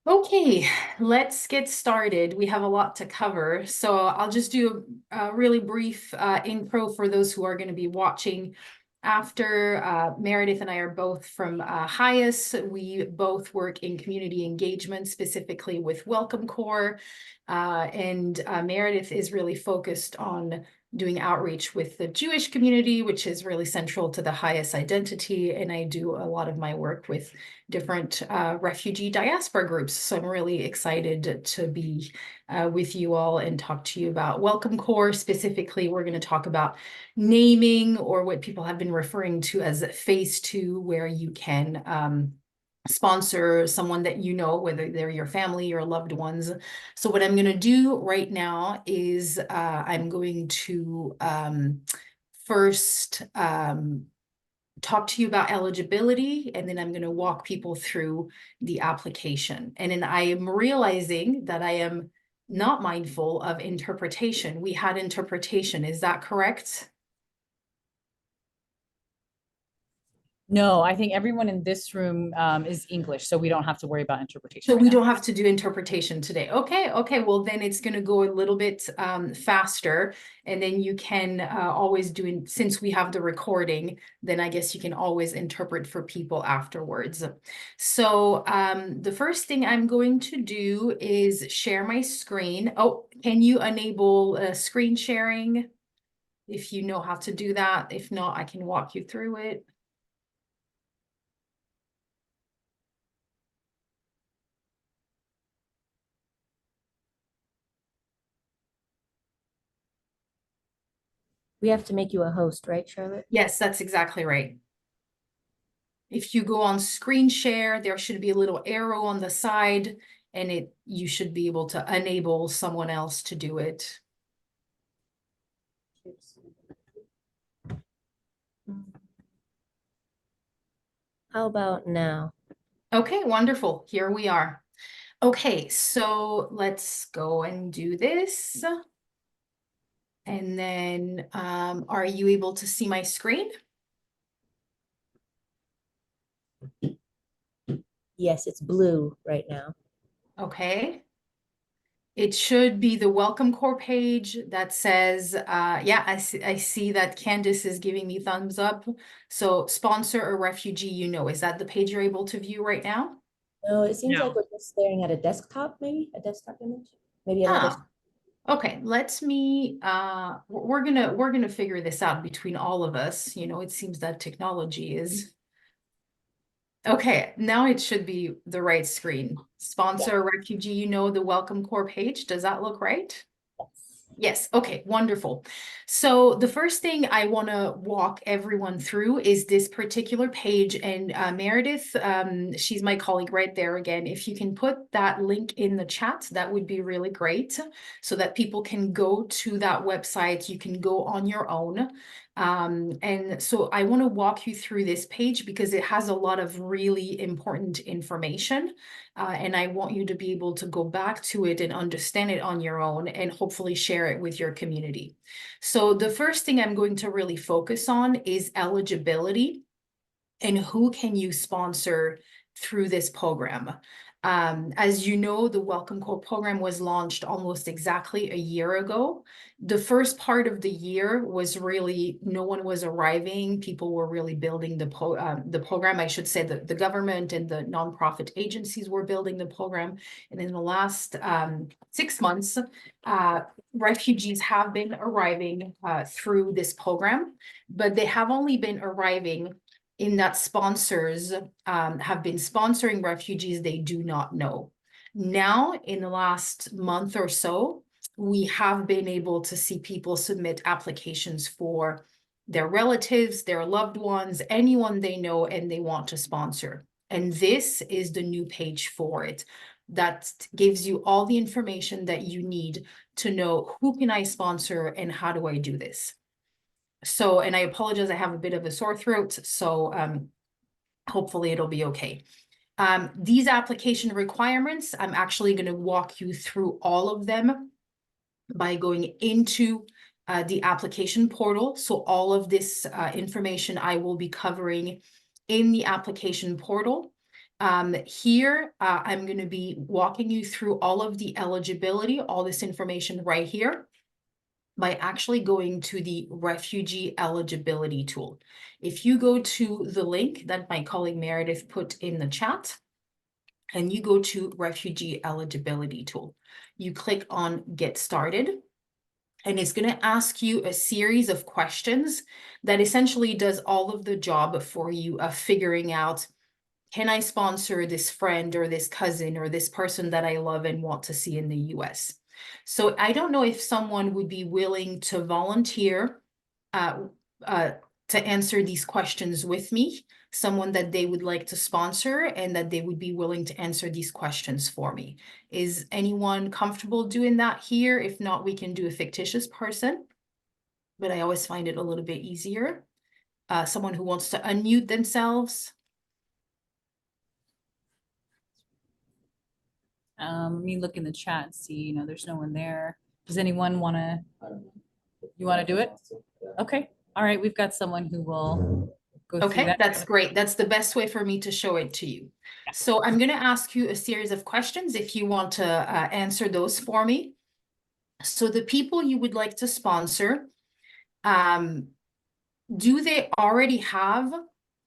Okay, let's get started. We have a lot to cover, so I'll just do a really brief intro for those who are going to be watching after. Meredith and I are both from Hyas. We both work in community engagement, specifically with Welcome Corps, and Meredith is really focused on doing outreach with the Jewish community, which is really central to the Hyas identity, and I do a lot of my work with different refugee diaspora groups. So I'm really excited to be with you all and talk to you about Welcome Corps. Specifically, we're going to talk about naming, or what people have been referring to as phase two, where you can sponsor someone that you know, whether they're your family or loved ones. So what I'm going to do right now is I'm going to first talk to you about eligibility, and then I'm going to walk people through the application. And then I am realizing that I am not mindful of interpretation. We had interpretation, is that correct? No, I think everyone in this room is English, so we don't have to worry about interpretation So right we now. don't have to do interpretation today. Okay, well then it's going to go a little bit faster, and then you can always do it, since we have the recording, then I guess you can always interpret for people afterwards. So the first thing I'm going to do is share my screen. Oh, can you enable screen sharing if you know how to do that? If not, I can walk you through it. We have to make you a host, right, Charlotte? Yes, that's exactly right. If you go on screen share, there should be a little arrow on the side, and you should be able to enable someone else to do it. How about now? Okay, wonderful. Here we are. Okay, so let's go and do this. And then, are you able to see my screen? Yes, it's blue right now. Okay. It should be the Welcome Corps page that says, yeah, I see that Candace is giving me thumbs up. So sponsor a refugee, is that the page you're able to view right now? No, it seems like No. we're just staring at a desktop, maybe a desktop image, maybe another. Ah, okay. Let me, we're gonna figure this out between all of us. It seems that technology is. Okay, now it should be the right screen. Yeah. Sponsor a refugee, the Welcome Corps page. Does that look right? Yes. Yes, okay, wonderful. So the first thing I want to walk everyone through is this particular page, and Meredith, she's my colleague right there again. If you can put that link in the chat, that would be really great, so that people can go to that website. You can go on your own. And so I want to walk you through this page because it has a lot of really important information. And I want you to be able to go back to it and understand it on your own, and hopefully share it with your community. So the first thing I'm going to really focus on is eligibility and who can you sponsor through this program. As you know, the Welcome Corps program was launched almost exactly a year ago. The first part of the year was really, no one was arriving. People were really building the program. I should say that the government and the nonprofit agencies were building the program. And in the last 6 months, refugees have been arriving through this program, but they have only been arriving in that sponsors have been sponsoring refugees they do not know. Now, in the last month or so, we have been able to see people submit applications for their relatives, their loved ones, anyone they know and they want to sponsor. And this is the new page for it. That gives you all the information that you need to know, who can I sponsor and how do I do this? So, and I apologize, I have a bit of a sore throat, so hopefully it'll be okay. These application requirements, I'm actually going to walk you through all of them by going into the application portal. So all of this information I will be covering in the application portal. Here, I'm going to be walking you through all of the eligibility, all this information right here, by actually going to the refugee eligibility tool. If you go to the link that my colleague Meredith put in the chat, and you go to refugee eligibility tool, you click on get started, and it's going to ask you a series of questions that essentially does all of the job for you of figuring out, can I sponsor this friend or this cousin or this person that I love and want to see in the US? So I don't know if someone would be willing to volunteer uh, uh, to answer these questions with me, someone that they would like to sponsor and that they would be willing to answer these questions for me. Is anyone comfortable doing that here? If not, we can do a fictitious person, but I always find it a little bit easier. Someone who wants to unmute themselves. Let me look in the chat and see, there's no one there. Does anyone want to, you want to do it? Okay, all right, we've got someone who will go through Okay, that. that's great. That's the best way for me to show it to you. So I'm going to ask you a series of questions if you want to answer those for me. So the people you would like to sponsor, do they already have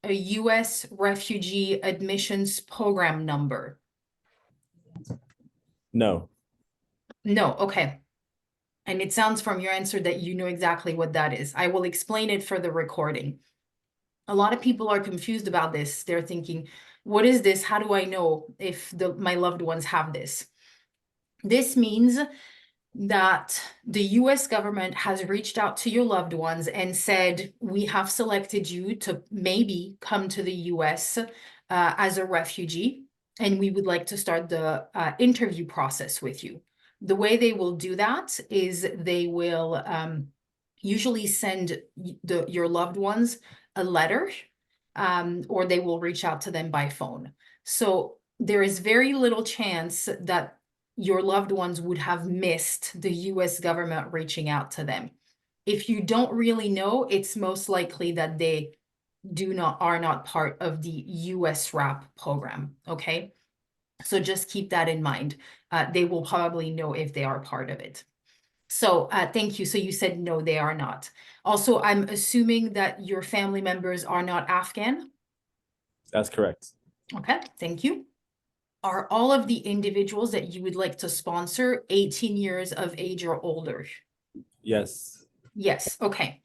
a US refugee admissions program number? No. No, okay. And it sounds from your answer that you know exactly what that is. I will explain it for the recording. A lot of people are confused about this. They're thinking, what is this? How do I know if my loved ones have this? This means that the US government has reached out to your loved ones and said, we have selected you to maybe come to the US as a refugee, and we would like to start the interview process with you. The way they will do that is they will usually send your loved ones a letter, or they will reach out to them by phone. So there is very little chance that your loved ones would have missed the US government reaching out to them. If you don't really know, it's most likely that they are not part of the US RAP program, okay? So just keep that in mind. They will probably know if they are part of it. So thank you. So you said no, they are not. Also, I'm assuming that your family members are not Afghan. That's correct. Okay, thank you. Are all of the individuals that you would like to sponsor 18 years of age or older? Yes. Yes, okay.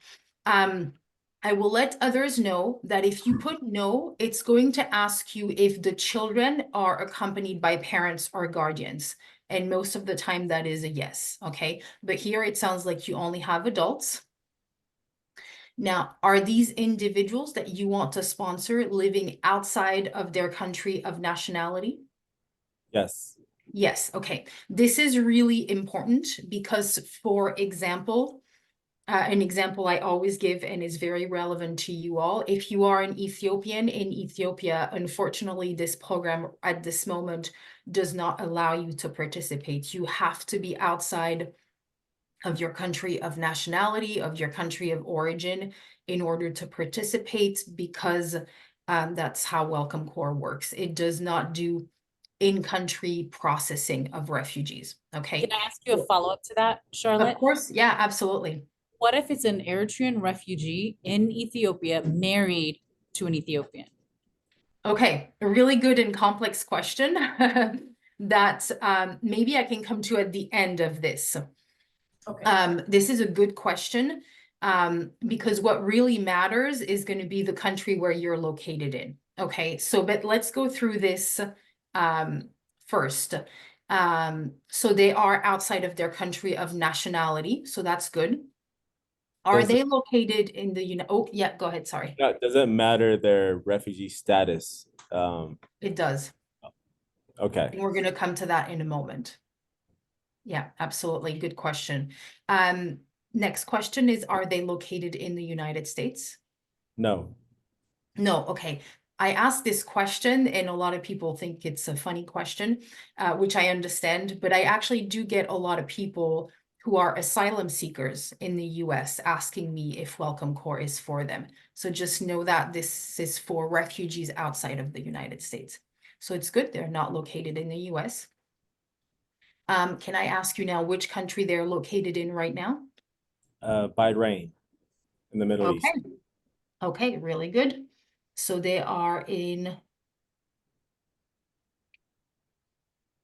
I will let others know that if you put no, it's going to ask you if the children are accompanied by parents or guardians. And most of the time that is a yes, okay? But here it sounds like you only have adults. Now, are these individuals that you want to sponsor living outside of their country of nationality? Yes. Yes, okay. This is really important because, for example, an example I always give and is very relevant to you all. If you are an Ethiopian in Ethiopia, unfortunately, this program at this moment does not allow you to participate. You have to be outside of your country of nationality, of your country of origin in order to participate, because that's how Welcome Corps works. It does not do in-country processing of refugees, okay? Can I ask you a follow-up to that, Charlotte? Of course, yeah, absolutely. What if it's an Eritrean refugee in Ethiopia married to an Ethiopian? Okay, a really good and complex question that maybe I can come to at the end of this. Okay. This is a good question because what really matters is going to be the country where you're located in. Okay, so but let's go through this first. So they are outside of their country of nationality, so that's good. Are they located in the Oh, yeah, go ahead. Sorry. Doesn't matter their refugee status. It does. Okay. And we're going to come to that in a moment. Yeah, absolutely. Good question. Next question is, are they located in the United States? No. No, okay. I asked this question and a lot of people think it's a funny question, which I understand, but I actually do get a lot of people who are asylum seekers in the US asking me if Welcome Corps is for them. So just know that this is for refugees outside of the United States. So it's good they're not located in the US. Can I ask you now which country they're located in right now? Bahrain in the Middle East. Okay. Okay, really good. So they are in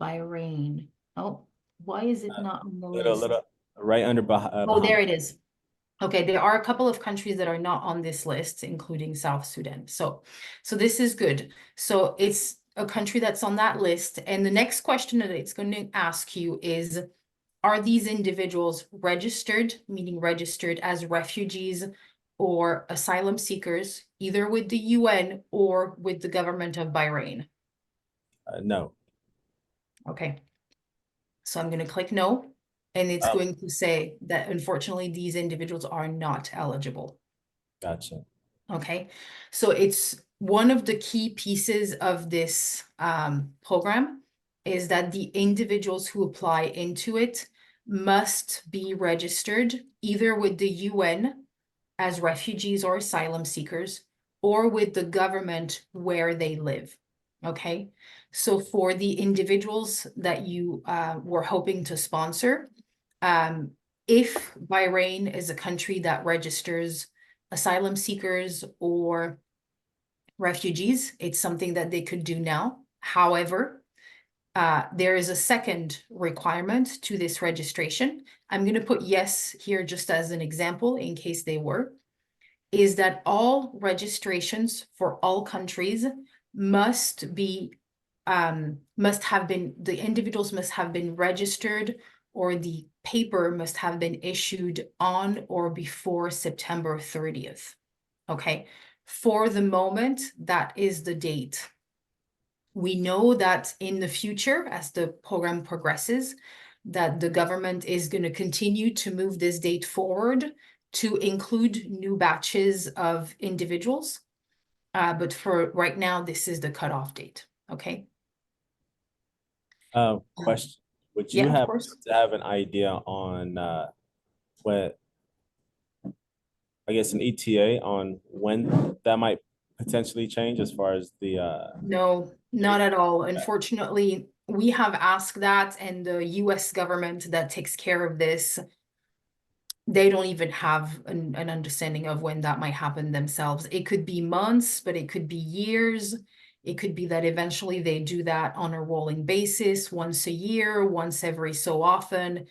Bahrain. Oh, why is it not on the list? Little, right under Oh, there Bahamas. it is. Okay, there are a couple of countries that are not on this list, including South Sudan. So this is good. So it's a country that's on that list. And the next question that it's going to ask you is, are these individuals registered, meaning registered as refugees or asylum seekers, either with the UN or with the government of Bahrain? No. Okay. So I'm going to click no, and it's Oh, going to say that unfortunately these individuals are not eligible. gotcha. Okay, so it's one of the key pieces of this program is that the individuals who apply into it must be registered either with the UN as refugees or asylum seekers or with the government where they live. Okay, so for the individuals that you were hoping to sponsor, if Bahrain is a country that registers asylum seekers or refugees, it's something that they could do now. However, there is a second requirement to this registration. I'm going to put yes here just as an example in case they were, is that all registrations for all countries must be the individuals must have been registered or the paper must have been issued on or before September 30th. Okay, for the moment, that is the date. We know that in the future, as the program progresses, that the government is going to continue to move this date forward to include new batches of individuals. But for right now, this is the cutoff date. Okay. Question. Would you Yeah, of have course. to have an idea on what, I guess, an ETA on when that might potentially change as far as the No, not at all. Unfortunately, we have asked that, and the US government that takes care of this, they don't even have an understanding of when that might happen themselves. It could be months, but it could be years. It could be that eventually they do that on a rolling basis, once a year, once every so often.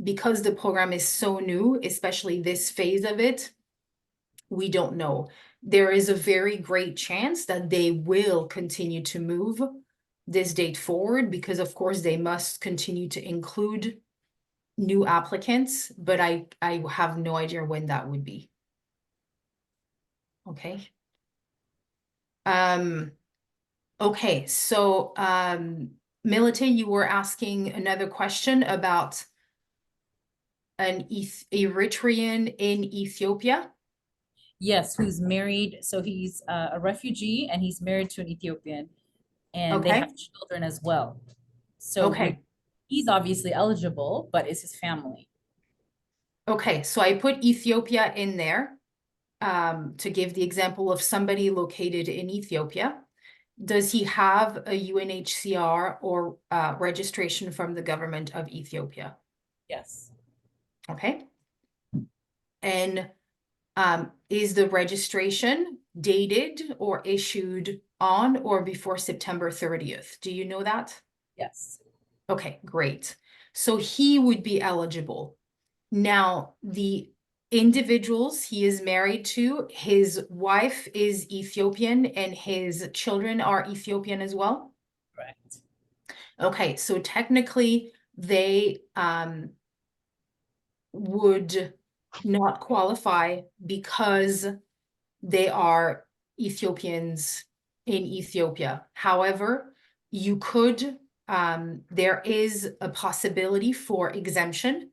Because the program is so new, especially this phase of it, we don't know. There is a very great chance that they will continue to move this date forward because, of course, they must continue to include new applicants, but I have no idea when that would be. Okay. Okay, so Milite, you were asking another question about an Eritrean in Ethiopia. Yes, who's married. So he's a refugee and he's married to an Ethiopian and they Okay, have children as well. So okay, he's obviously eligible, but is his family? okay. So I put Ethiopia in there to give the example of somebody located in Ethiopia. Does he have a UNHCR or registration from the government of Ethiopia? Yes. Okay. And is the registration dated or issued on or before September 30th? Do you know that? Yes. Okay, great. So he would be eligible. Now, the individuals he is married to, his wife is Ethiopian and his children are Ethiopian as well. Correct. Okay, so technically they would not qualify because they are Ethiopians in Ethiopia. However, you could, there is a possibility for exemption.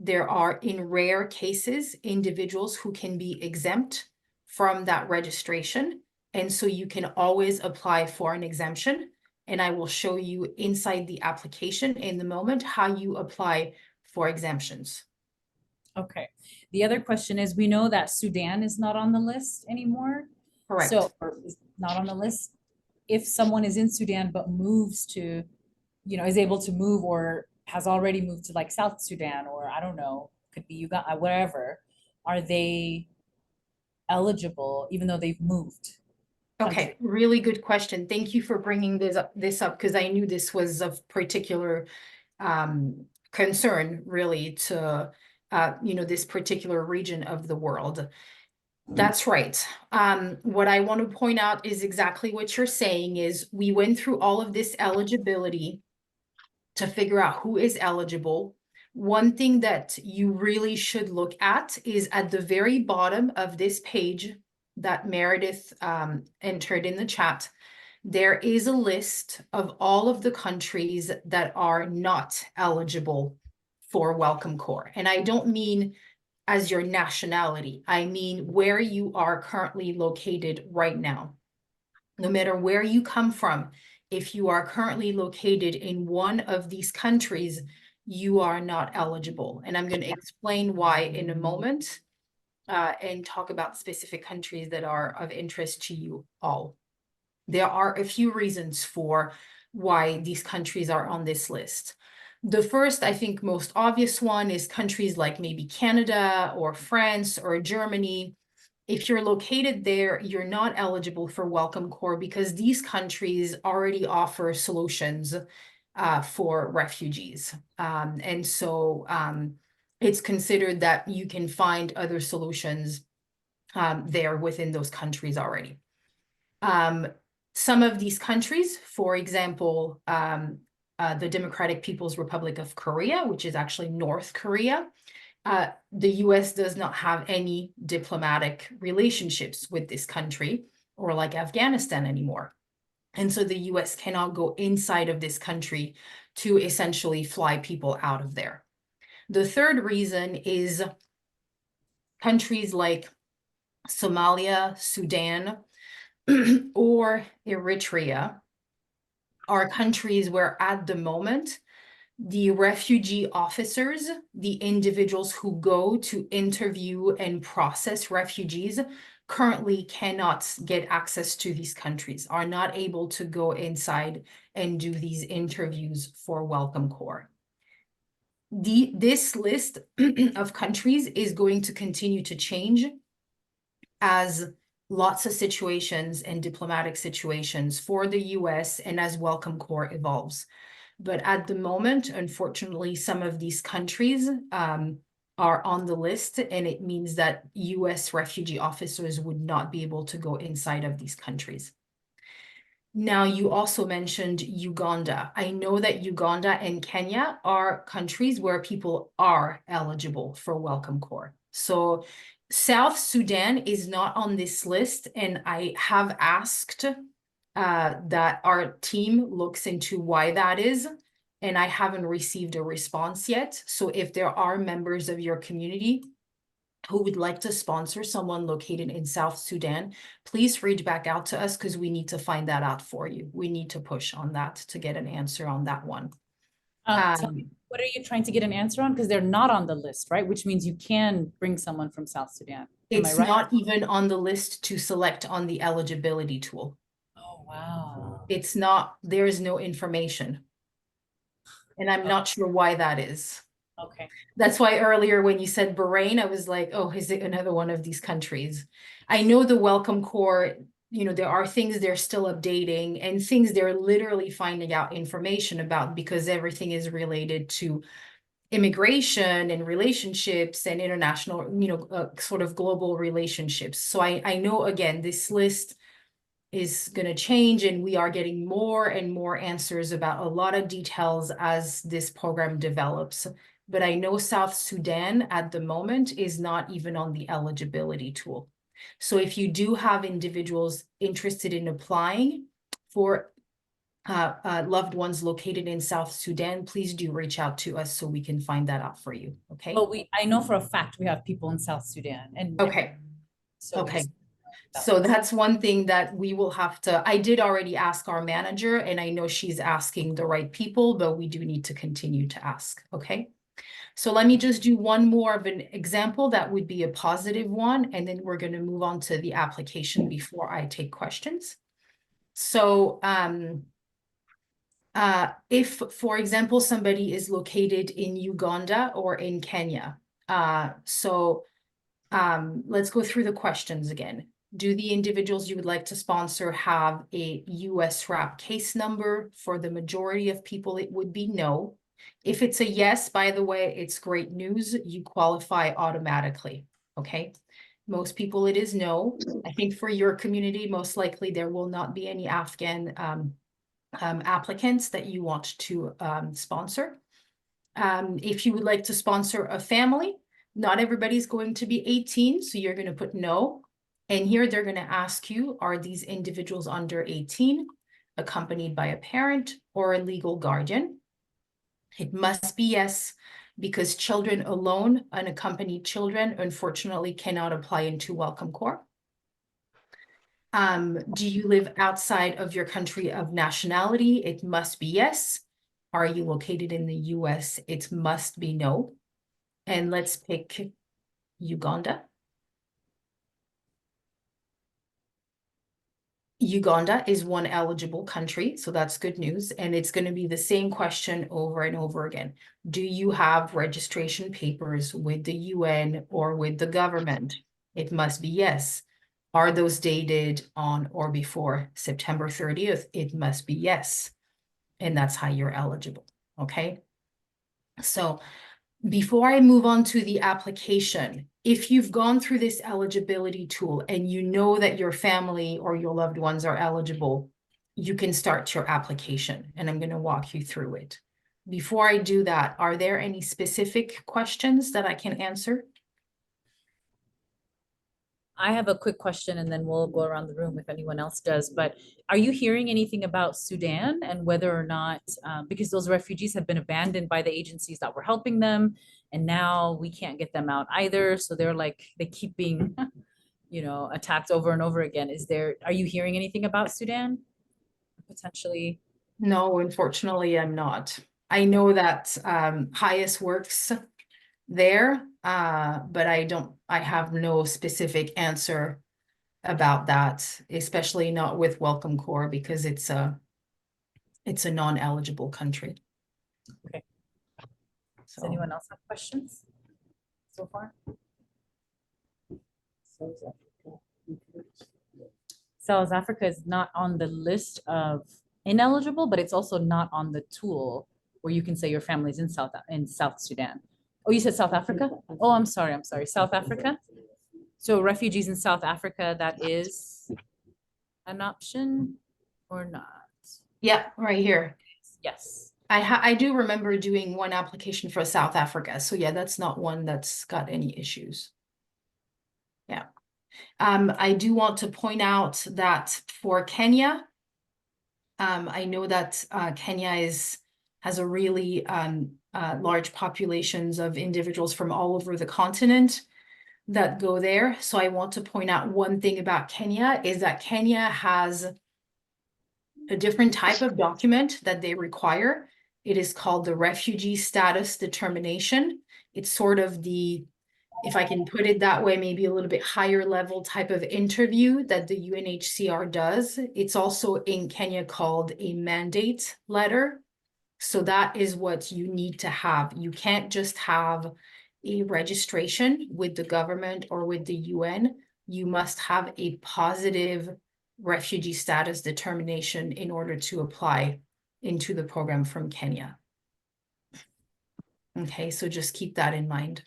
There are, in rare cases, individuals who can be exempt from that registration. And so you can always apply for an exemption. And I will show you inside the application in the moment how you apply for exemptions. Okay. The other question is, we know that Sudan is not on the list anymore. Correct. So, or is not on the list. if someone is in Sudan but moves to, is able to move or has already moved to like South Sudan, or I don't know, could be Uganda, wherever, are they eligible even though they've moved? Okay, really good question. Thank you for bringing this up because I knew this was of particular concern really to this particular region of the world. That's right. What I want to point out is exactly what you're saying is we went through all of this eligibility to figure out who is eligible. One thing that you really should look at is at the very bottom of this page that Meredith entered in the chat. There is a list of all of the countries that are not eligible for Welcome Corps. And I don't mean as your nationality, I mean where you are currently located right now. No matter where you come from, if you are currently located in one of these countries, you are not eligible. And I'm going to explain why in a moment and talk about specific countries that are of interest to you all. There are a few reasons for why these countries are on this list. The first, I think, most obvious one is countries like maybe Canada or France or Germany. If you're located there, you're not eligible for Welcome Corps because these countries already offer solutions for refugees. And so it's considered that you can find other solutions there within those countries already. Some of these countries, for example, the Democratic People's Republic of Korea, which is actually North Korea, the US does not have any diplomatic relationships with this country, or like Afghanistan anymore. And so the US cannot go inside of this country to essentially fly people out of there. The third reason is countries like Somalia, Sudan, or Eritrea are countries where at the moment, the refugee officers, the individuals who go to interview and process refugees, currently cannot get access to these countries, are not able to go inside and do these interviews for Welcome Corps. This list of countries is going to continue to change as lots of situations and diplomatic situations for the US and as Welcome Corps evolves. But at the moment, unfortunately, some of these countries are on the list, and it means that US refugee officers would not be able to go inside of these countries. Now, you also mentioned Uganda. I know that Uganda and Kenya are countries where people are eligible for Welcome Corps. So South Sudan is not on this list, and I have asked that our team looks into why that is, and I haven't received a response yet. So if there are members of your community who would like to sponsor someone located in South Sudan, please reach back out to us because we need to find that out for you. We need to push on that to get an answer on that one. Tell me, what are you trying to get an answer on? Because they're not on the list, right? Which means you can bring someone from South Sudan. Am I It's right? not even on the list to select on the eligibility tool. Oh, wow. It's not, there is no information. And I'm not sure why that is. Okay. That's why earlier when you said Bahrain, I was like, oh, is it another one of these countries? I know the Welcome Corps, there are things they're still updating and things they're literally finding out information about because everything is related to immigration and relationships and international, sort of global relationships. So I know, again, this list is going to change and we are getting more and more answers about a lot of details as this program develops. But I know South Sudan at the moment is not even on the eligibility tool. So if you do have individuals interested in applying for loved ones located in South Sudan, please do reach out to us so we can find that out for you. Okay. But I know for a fact we have people in South Sudan and Okay. so Okay. So that's one thing that we will have to, I did already ask our manager and I know she's asking the right people, but we do need to continue to ask. Okay. So let me just do one more of an example that would be a positive one, and then we're going to move on to the application before I take questions. So, if, for example, somebody is located in Uganda or in Kenya, let's go through the questions again. Do the individuals you would like to sponsor have a US RAP case number? For the majority of people, it would be no. If it's a yes, by the way, it's great news. You qualify automatically, okay? Most people, it is no. I think for your community, most likely there will not be any Afghan applicants that you want to sponsor. If you would like to sponsor a family, not everybody's going to be 18, so you're going to put no. And here they're going to ask you, are these individuals under 18, accompanied by a parent or a legal guardian? It must be yes, because children alone, unaccompanied children, unfortunately cannot apply into Welcome Corps. Do you live outside of your country of nationality? It must be yes. Are you located in the US? It must be no. And let's pick Uganda. Uganda is one eligible country, so that's good news. And it's going to be the same question over and over again. Do you have registration papers with the UN or with the government? It must be yes. Are those dated on or before September 30th? It must be yes. And that's how you're eligible, okay? So before I move on to the application, if you've gone through this eligibility tool and you know that your family or your loved ones are eligible, you can start your application, and I'm going to walk you through it. Before I do that, are there any specific questions that I can answer? I have a quick question and then we'll go around the room if anyone else does. But are you hearing anything about Sudan and whether or not, because those refugees have been abandoned by the agencies that were helping them, and now we can't get them out either. So they're like, they keep being, attacked over and over again. Are you hearing anything about Sudan? Potentially. No, unfortunately, I'm not. I know that Highest works there, but I have no specific answer about that, especially not with Welcome Corps, because it's a non-eligible country. Okay. Does So anyone else have questions so far? South Africa is not on the list of ineligible, but it's also not on the tool where you can say your family's in South Sudan. Oh, you said South Africa? Oh, I'm sorry. South Africa. So refugees in South Africa, that is an option or not? yeah, right here. Yes. I do remember doing one application for South Africa. So yeah, that's not one that's got any issues. Yeah. I do want to point out that for Kenya, I know that Kenya has a really large populations of individuals from all over the continent that go there. So I want to point out one thing about Kenya is that Kenya has a different type of document that they require. It is called the Refugee Status Determination. It's sort of the, if I can put it that way, maybe a little bit higher level type of interview that the UNHCR does. It's also in Kenya called a mandate letter. So that is what you need to have. You can't just have a registration with the government or with the UN. You must have a positive refugee status determination in order to apply into the program from Kenya. Okay, so just keep that in mind.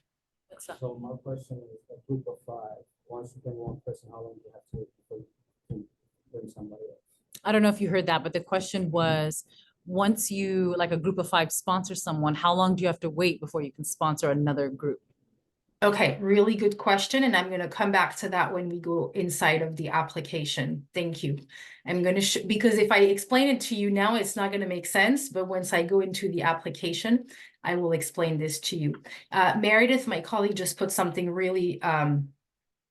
So my question is, a group of 5, once you bring one person, how long do you have to wait before you can bring somebody else? I don't know if you heard that, but the question was, once you, like a group of 5 sponsor someone, how long do you have to wait before you can sponsor another group? Okay, really good question. And I'm going to come back to that when we go inside of the application. Thank you. I'm going to, because if I explain it to you now, it's not going to make sense. But once I go into the application, I will explain this to you. Meredith, my colleague, just put something really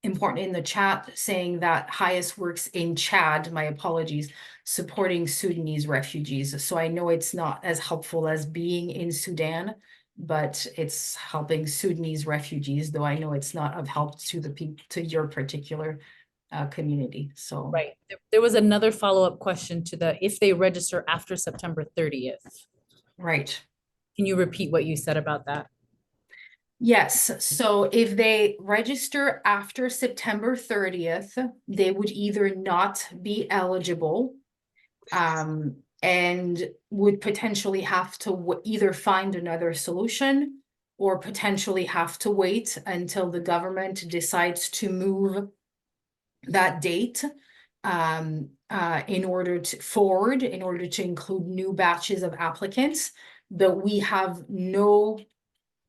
important in the chat saying that Highest works in Chad, my apologies, supporting Sudanese refugees. So I know it's not as helpful as being in Sudan, but it's helping Sudanese refugees, though I know it's not of help to to your particular community. So, Right. There was another follow-up question to the, if they register after September 30th. right. Can you repeat what you said about that? Yes, so if they register after September 30th, they would either not be eligible and would potentially have to either find another solution or potentially have to wait until the government decides to move that date in order to include new batches of applicants. But we have no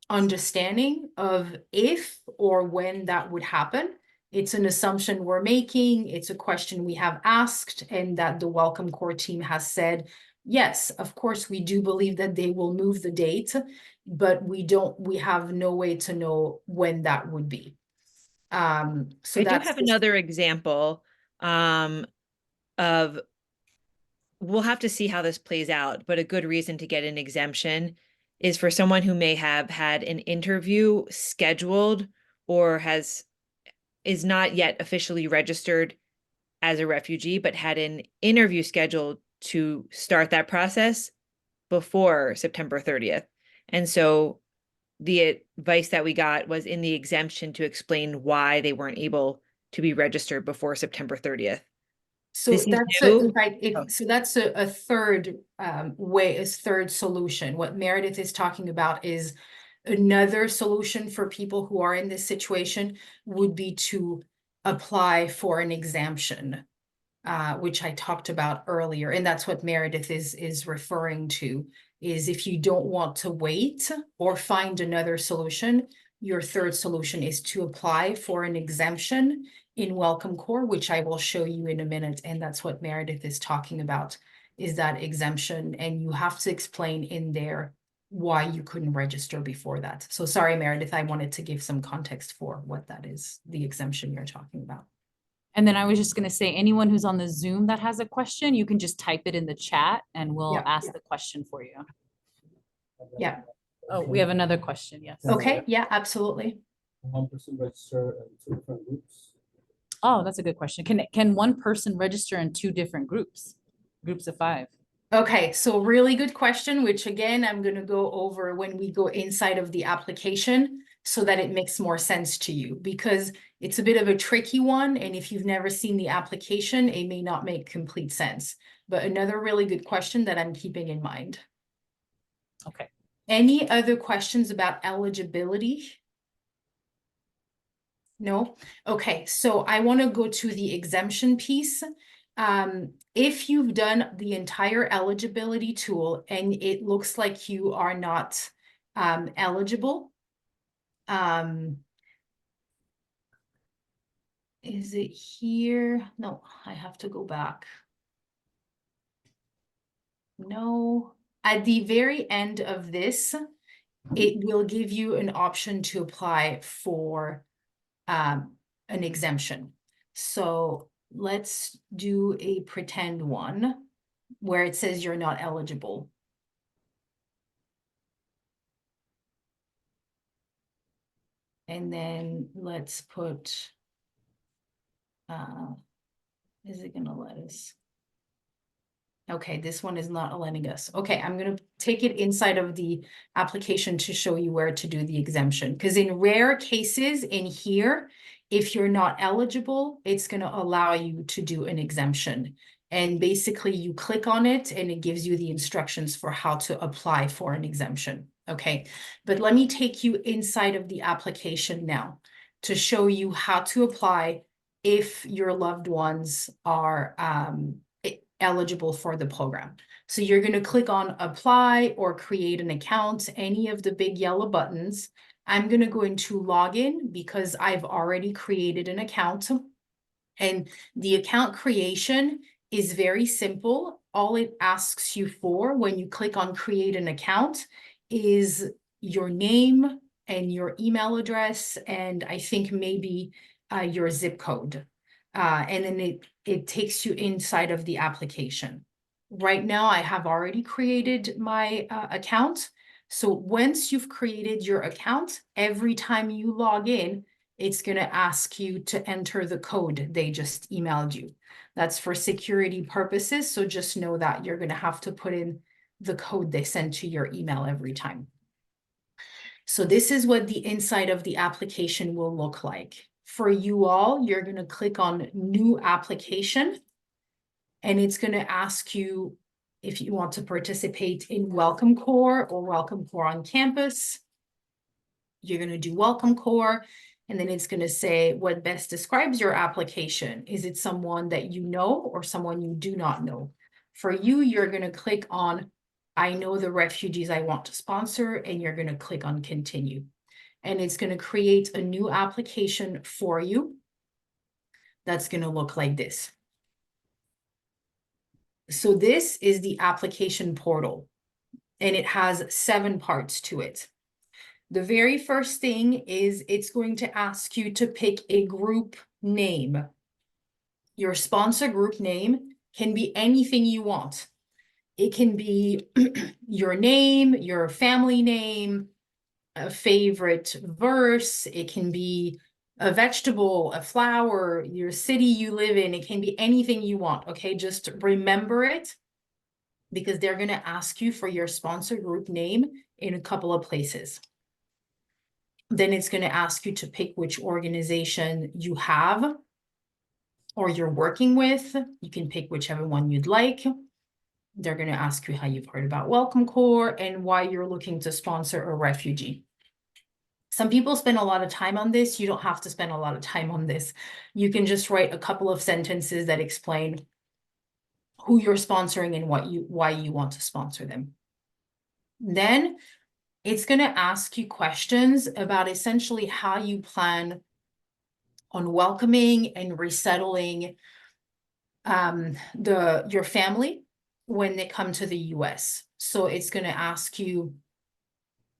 understanding of if or when that would happen. It's an assumption we're making. It's a question we have asked, and that the Welcome Corps team has said, yes, of course, we do believe that they will move the date, but we have no way to know when that would be. So I do that's have another example of, we'll have to see how this plays out, but a good reason to get an exemption is for someone who may have had an interview scheduled or is not yet officially registered as a refugee, but had an interview scheduled to start that process before September 30th. And so the advice that we got was in the exemption to explain why they weren't able to be registered before September 30th. So This is that's new? so that's a third way, is third solution. What Meredith is talking about is another solution for people who are in this situation would be to apply for an exemption, which I talked about earlier, and that's what Meredith is referring to. Is if you don't want to wait or find another solution, your third solution is to apply for an exemption in Welcome Corps, which I will show you in a minute. And that's what Meredith is talking about, is that exemption. And you have to explain in there why you couldn't register before that. So sorry, Meredith, I wanted to give some context for what that is, the exemption you're talking about. And then I was just gonna say, anyone who's on the Zoom that has a question, you can just type it in the chat and we'll Yeah. ask the question for you. Yeah. Oh, we have another question, yes. Okay, yeah, absolutely. One person register in two different groups. Oh, that's a good question. Can one person register in two different groups? Groups of 5? Okay, so really good question, which again, I'm gonna go over when we go inside of the application so that it makes more sense to you, because it's a bit of a tricky one. And if you've never seen the application, it may not make complete sense. But another really good question that I'm keeping in mind. Okay. Any other questions about eligibility? No? Okay, so I want to go to the exemption piece. If you've done the entire eligibility tool and it looks like you are not eligible, is it here? No, I have to go back. No, at the very end of this, it will give you an option to apply for an exemption. So let's do a pretend one where it says you're not eligible. And then let's put, is it gonna let us? Okay, this one is not letting us. Okay, I'm gonna take it inside of the application to show you where to do the exemption. Because in rare cases in here, if you're not eligible, it's gonna allow you to do an exemption. And basically you click on it and it gives you the instructions for how to apply for an exemption. Okay, but let me take you inside of the application now to show you how to apply if your loved ones are eligible for the program. So you're going to click on apply or create an account, any of the big yellow buttons. I'm going to go into login because I've already created an account. And the account creation is very simple. All it asks you for when you click on create an account is your name and your email address, and I think maybe your zip code. And then it takes you inside of the application. Right now, I have already created my account. So once you've created your account, every time you log in, it's going to ask you to enter the code they just emailed you. That's for security purposes. So just know that you're going to have to put in the code they send to your email every time. So this is what the inside of the application will look like. For you all, you're going to click on New Application, and it's going to ask you if you want to participate in Welcome Core or Welcome Core on campus. You're going to do Welcome Core, and then it's going to say what best describes your application. Is it someone that you know or someone you do not know? For you, you're going to click on I know the refugees I want to sponsor, and you're going to click on Continue. And it's going to create a new application for you. That's going to look like this. So this is the application portal, and it has 7 parts to it. The very first thing is it's going to ask you to pick a group name. Your sponsor group name can be anything you want. It can be your name, your family name, a favorite verse. It can be a vegetable, a flower, your city you live in. It can be anything you want, okay? Just remember it, because they're going to ask you for your sponsor group name in a couple of places. Then it's going to ask you to pick which organization you have or you're working with. You can pick whichever one you'd like. They're going to ask you how you've heard about Welcome Core and why you're looking to sponsor a refugee. Some people spend a lot of time on this. You don't have to spend a lot of time on this. You can just write a couple of sentences that explain who you're sponsoring and why you want to sponsor them. Then it's going to ask you questions about essentially how you plan on welcoming and resettling your family when they come to the US. So it's going to ask you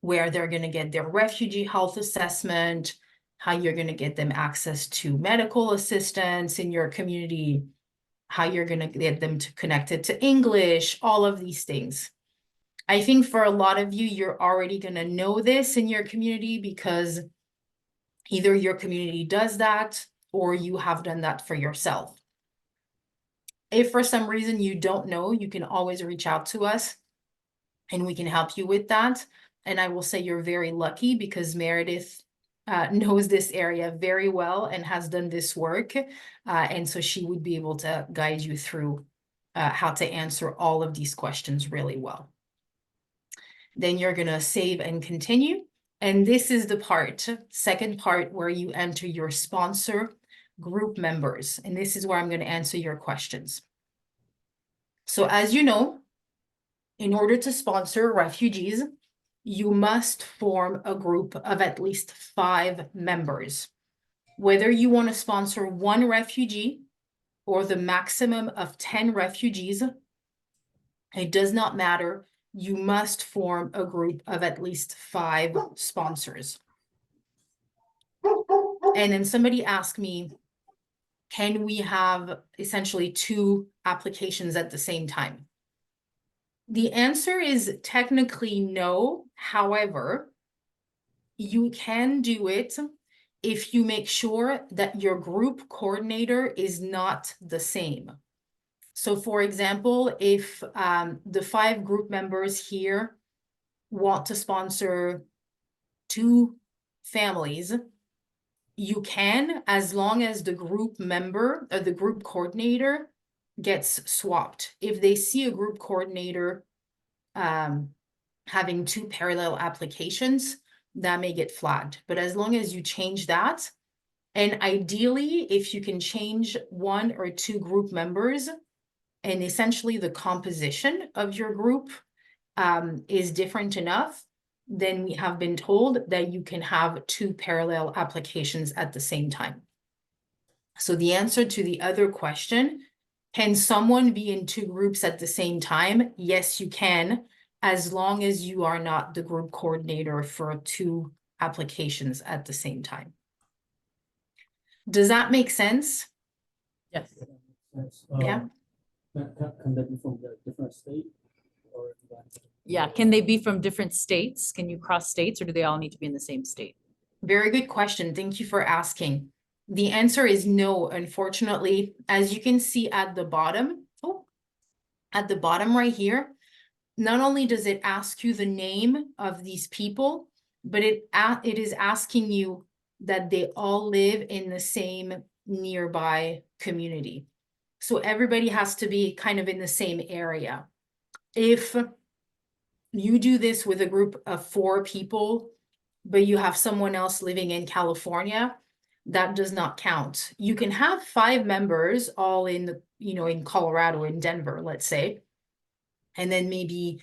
where they're going to get their refugee health assessment, how you're going to get them access to medical assistance in your community, how you're going to get them to connect it to English, all of these things. I think for a lot of you, you're already going to know this in your community because either your community does that or you have done that for yourself. If for some reason you don't know, you can always reach out to us and we can help you with that. And I will say you're very lucky because Meredith knows this area very well and has done this work. And so she would be able to guide you through how to answer all of these questions really well. Then you're going to save and continue. And this is the second part where you enter your sponsor group members. And this is where I'm going to answer your questions. So as you know, in order to sponsor refugees, you must form a group of at least 5 members. Whether you want to sponsor 1 refugee or the maximum of 10 refugees, it does not matter. You must form a group of at least 5 sponsors. And then somebody asked me, can we have essentially 2 applications at the same time? The answer is technically no. However, you can do it if you make sure that your group coordinator is not the same. So for example, if the 5 group members here want to sponsor 2 families, you can, as long as the group member or the group coordinator gets swapped. If they see a group coordinator having 2 parallel applications, that may get flagged. But as long as you change that, and ideally, if you can change 1 or 2 group members, and essentially the composition of your group is different enough, then we have been told that you can have 2 parallel applications at the same time. So the answer to the other question, can someone be in 2 groups at the same time? Yes, you can, as long as you are not the group coordinator for 2 applications at the same time. Does that make sense? Yes. Yes. Yeah. Can that be from the different state or? Yeah, can they be from different states? Can you cross states or do they all need to be in the same state? Very good question. Thank you for asking. The answer is no, unfortunately. As you can see at the bottom, at the bottom right here, not only does it ask you the name of these people, but it is asking you that they all live in the same nearby community. So everybody has to be kind of in the same area. If you do this with a group of 4 people, but you have someone else living in California, that does not count. You can have 5 members all in the, in Colorado, in Denver, let's say, and then maybe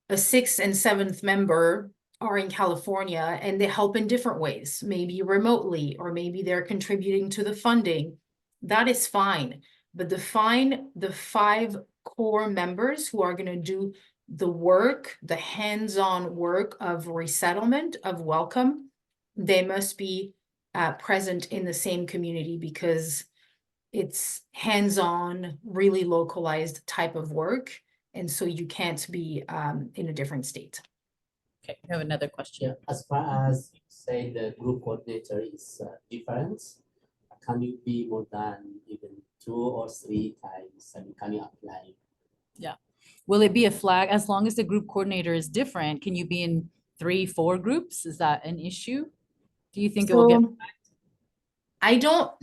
a 6th and 7th member are in California and they help in different ways, maybe remotely, or maybe they're contributing to the funding. That is fine. But the 5 core members who are going to do the work, the hands-on work of resettlement, of welcome, they must be present in the same community, because it's hands-on, really localized type of work. And so you can't be in a different state. Okay, we have another Yeah, question. as far as say the group coordinator is different, can you be more than even 2 or 3 times? I mean, can you apply? Will it be a flag as long as the group coordinator is different? Can you be in 3, 4 groups? Is that an issue? Do you think it will get? So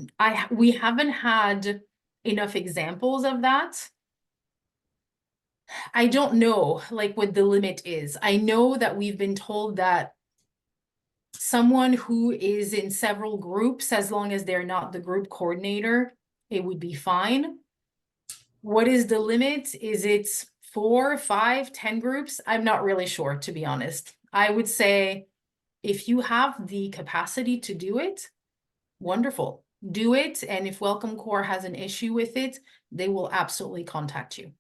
we haven't had enough examples of that. I don't know like what the limit is. I know that we've been told that someone who is in several groups, as long as they're not the group coordinator, it would be fine. What is the limit? Is it 4, 5, 10 groups? I'm not really sure, to be honest. I would say if you have the capacity to do it, wonderful, do it. And if Welcome Corps has an issue with it, they will absolutely contact you.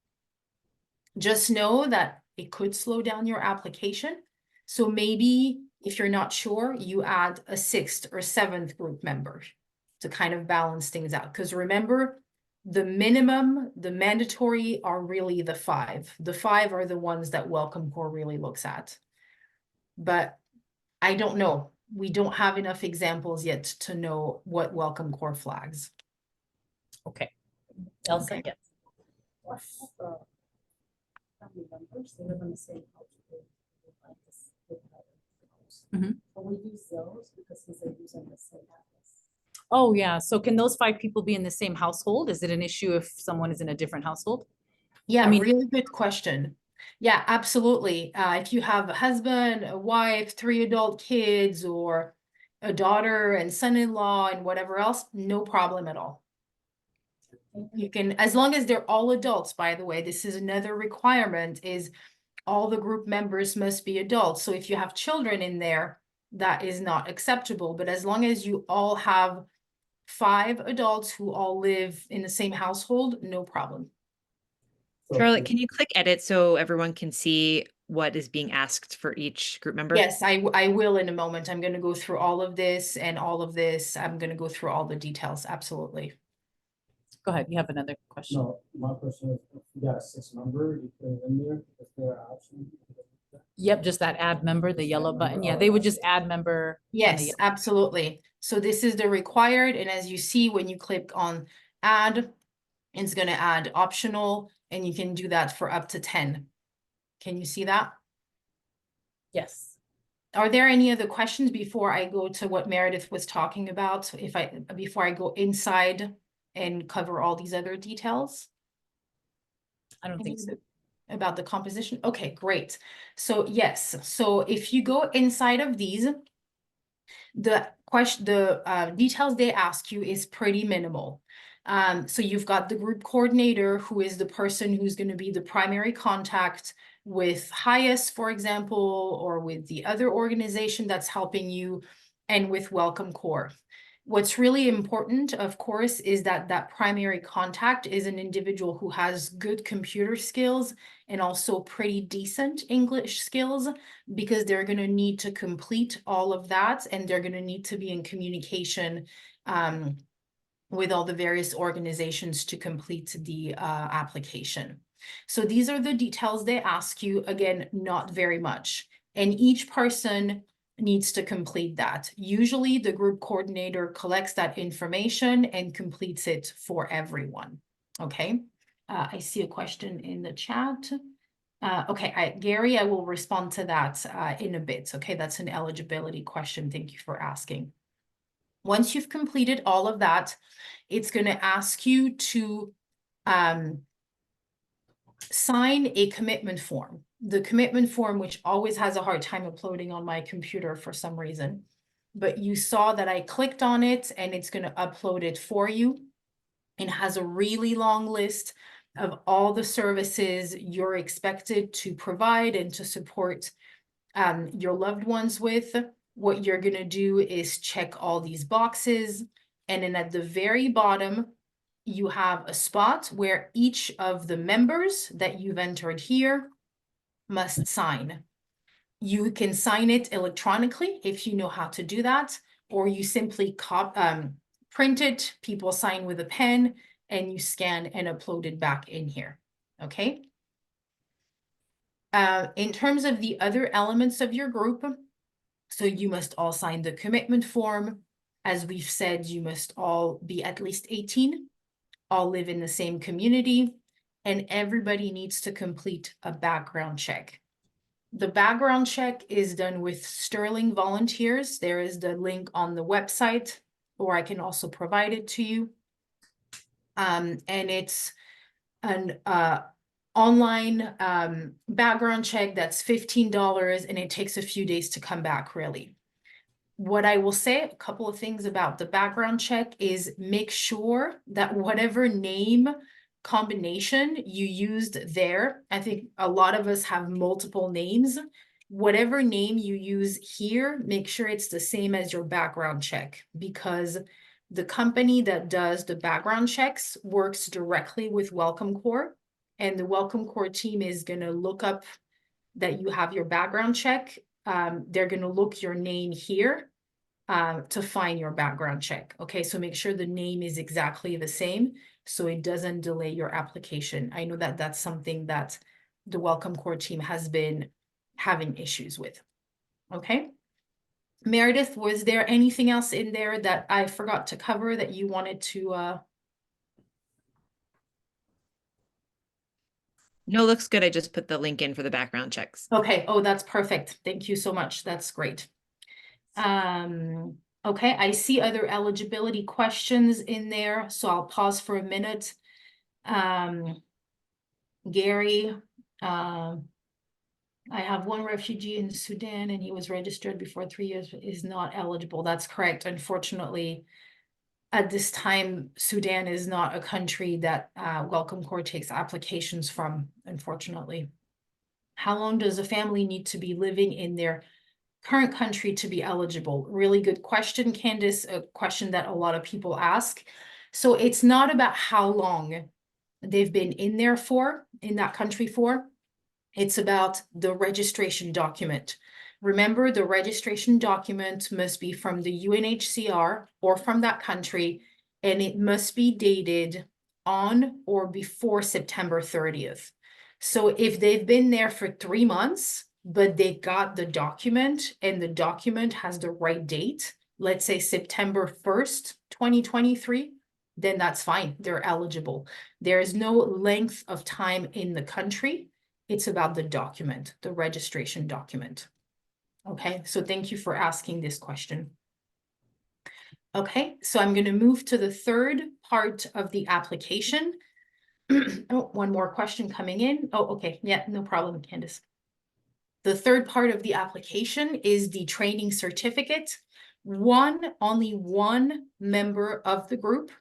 Just know that it could slow down your application. So maybe if you're not sure, you add a 6th or 7th group member to kind of balance things out. Because remember, the minimum, the mandatory are really the 5. The 5 are the ones that Welcome Corps really looks at. But I don't know. We don't have enough examples yet to know what Welcome Corps flags. Okay. Elsa, Okay. yes. What family members, they live in the same house. They live like this big house. Mhm. But we use those because they're using the same address. Oh, yeah. So can those 5 people be in the same household? Is it an issue if someone is in a different household? Yeah, mean- really good question. Yeah, absolutely. If you have a husband, a wife, 3 adult kids, or a daughter and son-in-law and whatever else, no problem at all. You can, as long as they're all adults, by the way, this is another requirement, is all the group members must be adults. So if you have children in there, that is not acceptable. But as long as you all have 5 adults who all live in the same household, no problem. So Charlotte, can you click edit so everyone can see what is being asked for each group member? Yes, I will in a moment. I'm going to go through all of this and all of this. I'm going to go through all the details. Absolutely. Go ahead. You have another question. No, my question is, if you got a 6 member, you put it in there, is there an option? Yep, just that add member, the yellow button. Yeah, they would just add member. on the Yes, yellow- absolutely. So this is the required, and as you see, when you click on add, it's going to add optional, and you can do that for up to 10. Can you see that? Yes. Are there any other questions before I go to what Meredith was talking about? Before I go inside and cover all these other details? I don't think so. About the composition? Okay, great. So yes, so if you go inside of these, the details they ask you is pretty minimal. So you've got the group coordinator, who is the person who's going to be the primary contact with HIAS, for example, or with the other organization that's helping you, and with Welcome Corps. What's really important, of course, is that that primary contact is an individual who has good computer skills and also pretty decent English skills, because they're going to need to complete all of that, and they're going to need to be in communication with all the various organizations to complete the application. So these are the details they ask you. Again, not very much. And each person needs to complete that. Usually the group coordinator collects that information and completes it for everyone, okay? I see a question in the chat. Okay, Gary, I will respond to that in a bit, okay? That's an eligibility question. Thank you for asking. Once you've completed all of that, it's gonna ask you to sign a commitment form. The commitment form, which always has a hard time uploading on my computer for some reason. But you saw that I clicked on it and it's gonna upload it for you. It has a really long list of all the services you're expected to provide and to support your loved ones with. What you're gonna do is check all these boxes. And then at the very bottom, you have a spot where each of the members that you've entered here must sign. You can sign it electronically if you know how to do that, or you simply print it, people sign with a pen, and you scan and upload it back in here, okay? In terms of the other elements of your group, so you must all sign the commitment form. As we've said, you must all be at least 18. All live in the same community, and everybody needs to complete a background check. The background check is done with Sterling volunteers. There is the link on the website, or I can also provide it to you. And it's an online background check that's $15, and it takes a few days to come back, really. What I will say, a couple of things about the background check is make sure that whatever name combination you used there, I think a lot of us have multiple names. Whatever name you use here, make sure it's the same as your background check, because the company that does the background checks works directly with Welcome Corps, and the Welcome Corps team is gonna look up that you have your background check. They're gonna look your name here to find your background check. Okay, so make sure the name is exactly the same so it doesn't delay your application. I know that that's something that the Welcome Corps team has been having issues with. Okay. Meredith, was there anything else in there that I forgot to cover that you wanted to No, looks good. I just put the link in for the background checks. Okay, oh, that's perfect. Thank you so much. That's great. Okay, I see other eligibility questions in there, so I'll pause for a minute. Gary, I have one refugee in Sudan and he was registered before 3 years, but is not eligible. That's correct. Unfortunately, at this time, Sudan is not a country that Welcome Corps takes applications from, unfortunately. How long does a family need to be living in their current country to be eligible? Really good question, Candice, a question that a lot of people ask. So it's not about how long they've been in that country for. It's about the registration document. Remember, the registration document must be from the UNHCR or from that country, and it must be dated on or before September 30th. So if they've been there for 3 months, but they got the document and the document has the right date, let's say September 1st, 2023, then that's fine, they're eligible. There is no length of time in the country. It's about the document, the registration document. Okay, so thank you for asking this question. Okay, so I'm gonna move to the third part of the application. Oh, one more question coming in. Oh, okay, yeah, no problem, Candice. The third part of the application is the training certificate. Only one member of the group.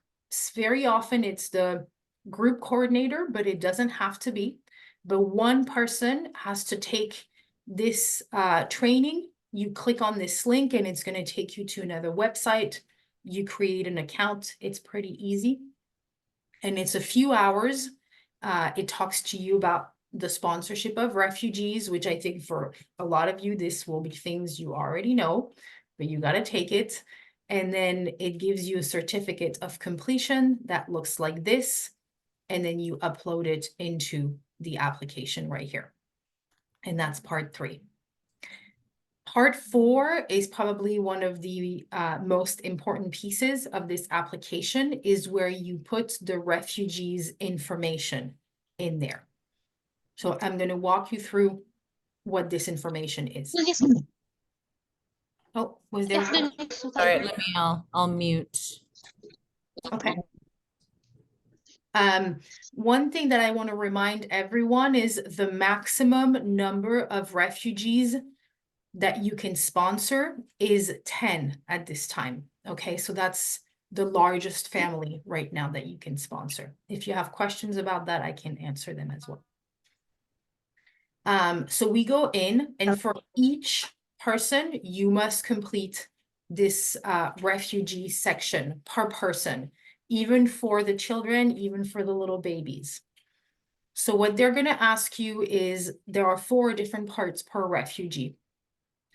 Very often it's the group coordinator, but it doesn't have to be. But one person has to take this training. You click on this link and it's going to take you to another website. You create an account. It's pretty easy. And it's a few hours. It talks to you about the sponsorship of refugees, which I think for a lot of you, this will be things you already know, but you got to take it. And then it gives you a certificate of completion that looks like this. And then you upload it into the application right here. And that's part 3. Part 4 is probably one of the most important pieces of this application, is where you put the refugees' information in there. So I'm going to walk you through what this information is. Oh, was there? All right, let me, I'll mute. Okay. One thing that I want to remind everyone is the maximum number of refugees that you can sponsor is 10 at this time. Okay, so that's the largest family right now that you can sponsor. If you have questions about that, I can answer them as well. So we go in, and for each person, you must complete this refugee section per person, even for the children, even for the little babies. So what they're going to ask you is, there are 4 different parts per refugee.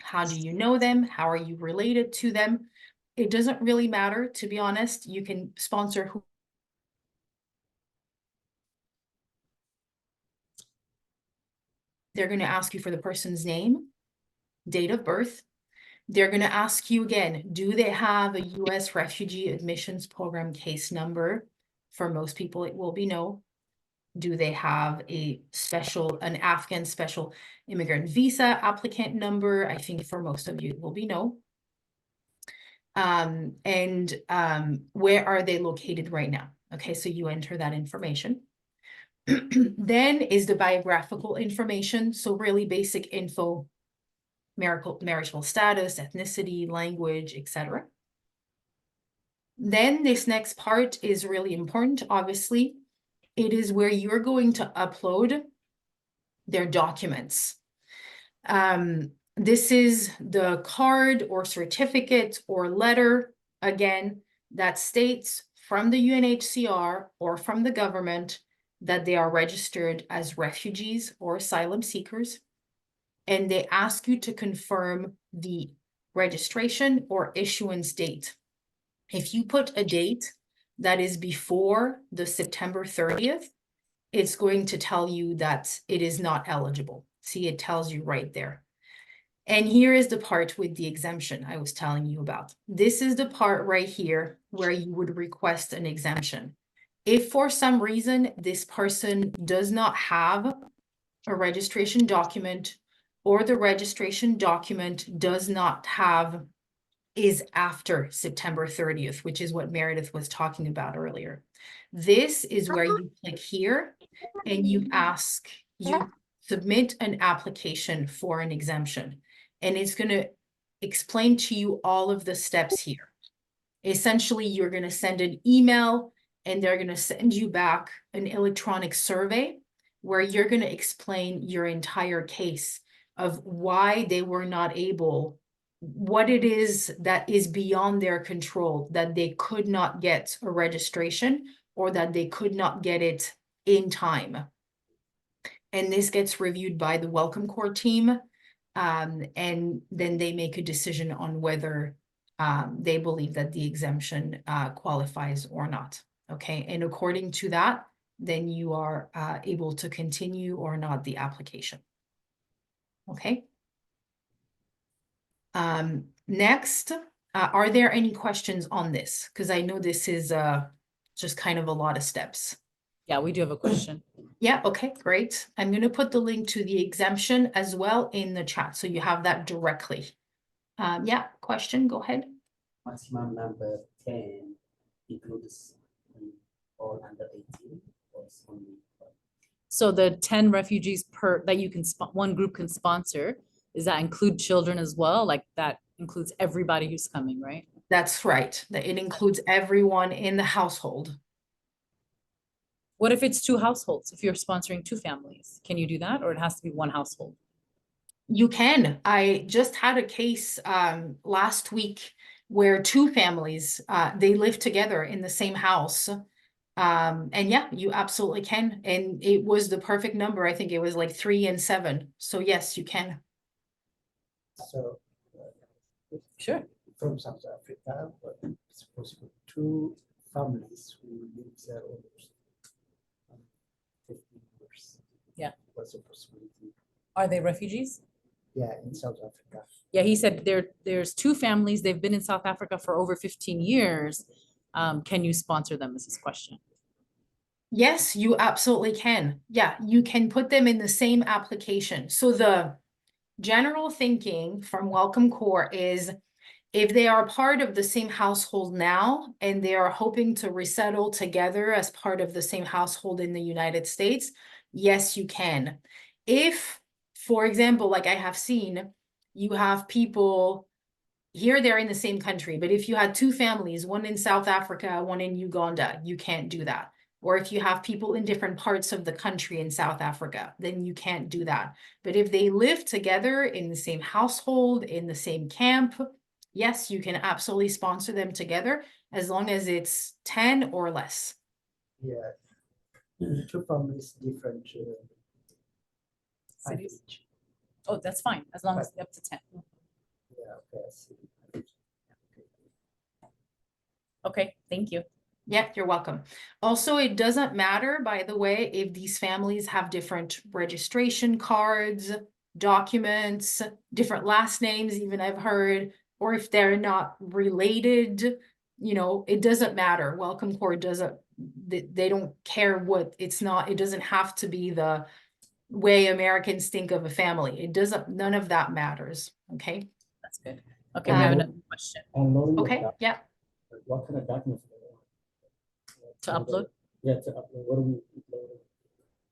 How do you know them? How are you related to them? It doesn't really matter, to be honest. You can sponsor who. They're going to ask you for the person's name, date of birth. They're going to ask you again, do they have a U.S. Refugee Admissions Program case number? For most people, it will be no. Do they have an Afghan special immigrant visa applicant number? I think for most of you, it will be no. Where are they located right now? Okay, so you enter that information. Then is the biographical information. So really basic info, marital status, ethnicity, language, etc. Then this next part is really important, obviously. It is where you're going to upload their documents. This is the card or certificate or letter, again, that states from the UNHCR or from the government that they are registered as refugees or asylum seekers. And they ask you to confirm the registration or issuance date. If you put a date that is before the September 30th, it's going to tell you that it is not eligible. See, it tells you right there. And here is the part with the exemption I was telling you about. This is the part right here where you would request an exemption. If for some reason this person does not have a registration document, or the registration document does not have, is after September 30th, which is what Meredith was talking about earlier. This is where you click here and you submit an application for an exemption. And it's going to explain to you all of the steps here. Essentially, you're going to send an email and they're going to send you back an electronic survey where you're going to explain your entire case of why they were not able, what it is that is beyond their control, that they could not get a registration or that they could not get it in time. And this gets reviewed by the Welcome Corps team. And then they make a decision on whether they believe that the exemption qualifies or not. Okay, and according to that, then you are able to continue or not the application. Okay. Next, are there any questions on this? Because I know this is just kind of a lot of steps. Yeah, we do have a question. Yeah, okay, great. I'm going to put the link to the exemption as well in the chat, so you have that directly. Yeah, question, go ahead. Maximum number 10 includes all under 18 or it's only So the 10 refugees that you can, one group can sponsor, does that include children as well? Like that includes everybody who's coming, right? That's right. It includes everyone in the household. What if it's 2 households? If you're sponsoring 2 families, can you do that? Or it has to be 1 household? You can. I just had a case last week where 2 families, they live together in the same house. And yeah, you absolutely can. And it was the perfect number. I think it was like 3 and 7. So yes, you can. So, Sure. from South Africa, but it's possible 2 families who live there almost 15 years. Yeah. What's the possibility? Are they refugees? Yeah, in South Africa. Yeah, he said there's two families, they've been in South Africa for over 15 years. Can you sponsor them is his question. Yes, you absolutely can. Yeah, you can put them in the same application. So the general thinking from Welcome Corps is if they are part of the same household now and they are hoping to resettle together as part of the same household in the United States, yes, you can. If, for example, like I have seen, you have people here, they're in the same country, but if you had two families, one in South Africa, one in Uganda, you can't do that. Or if you have people in different parts of the country in South Africa, then you can't do that. But if they live together in the same household, in the same camp, yes, you can absolutely sponsor them together as long as it's 10 or less. Yeah. Two families, different Cities? age. Oh, that's fine, as long as up to 10. Yeah, okay, I see. Okay, thank you. Yep, you're welcome. Also, it doesn't matter, by the way, if these families have different registration cards, documents, different last names, even I've heard, or if they're not related, you know, it doesn't matter. Welcome Corps doesn't, they don't care what, it's not, it doesn't have to be the way Americans think of a family. It doesn't, none of that matters, okay? That's good. Okay, we have Um, another question Okay, yeah. What kind of documents? to upload. Yeah, to upload, what do we upload?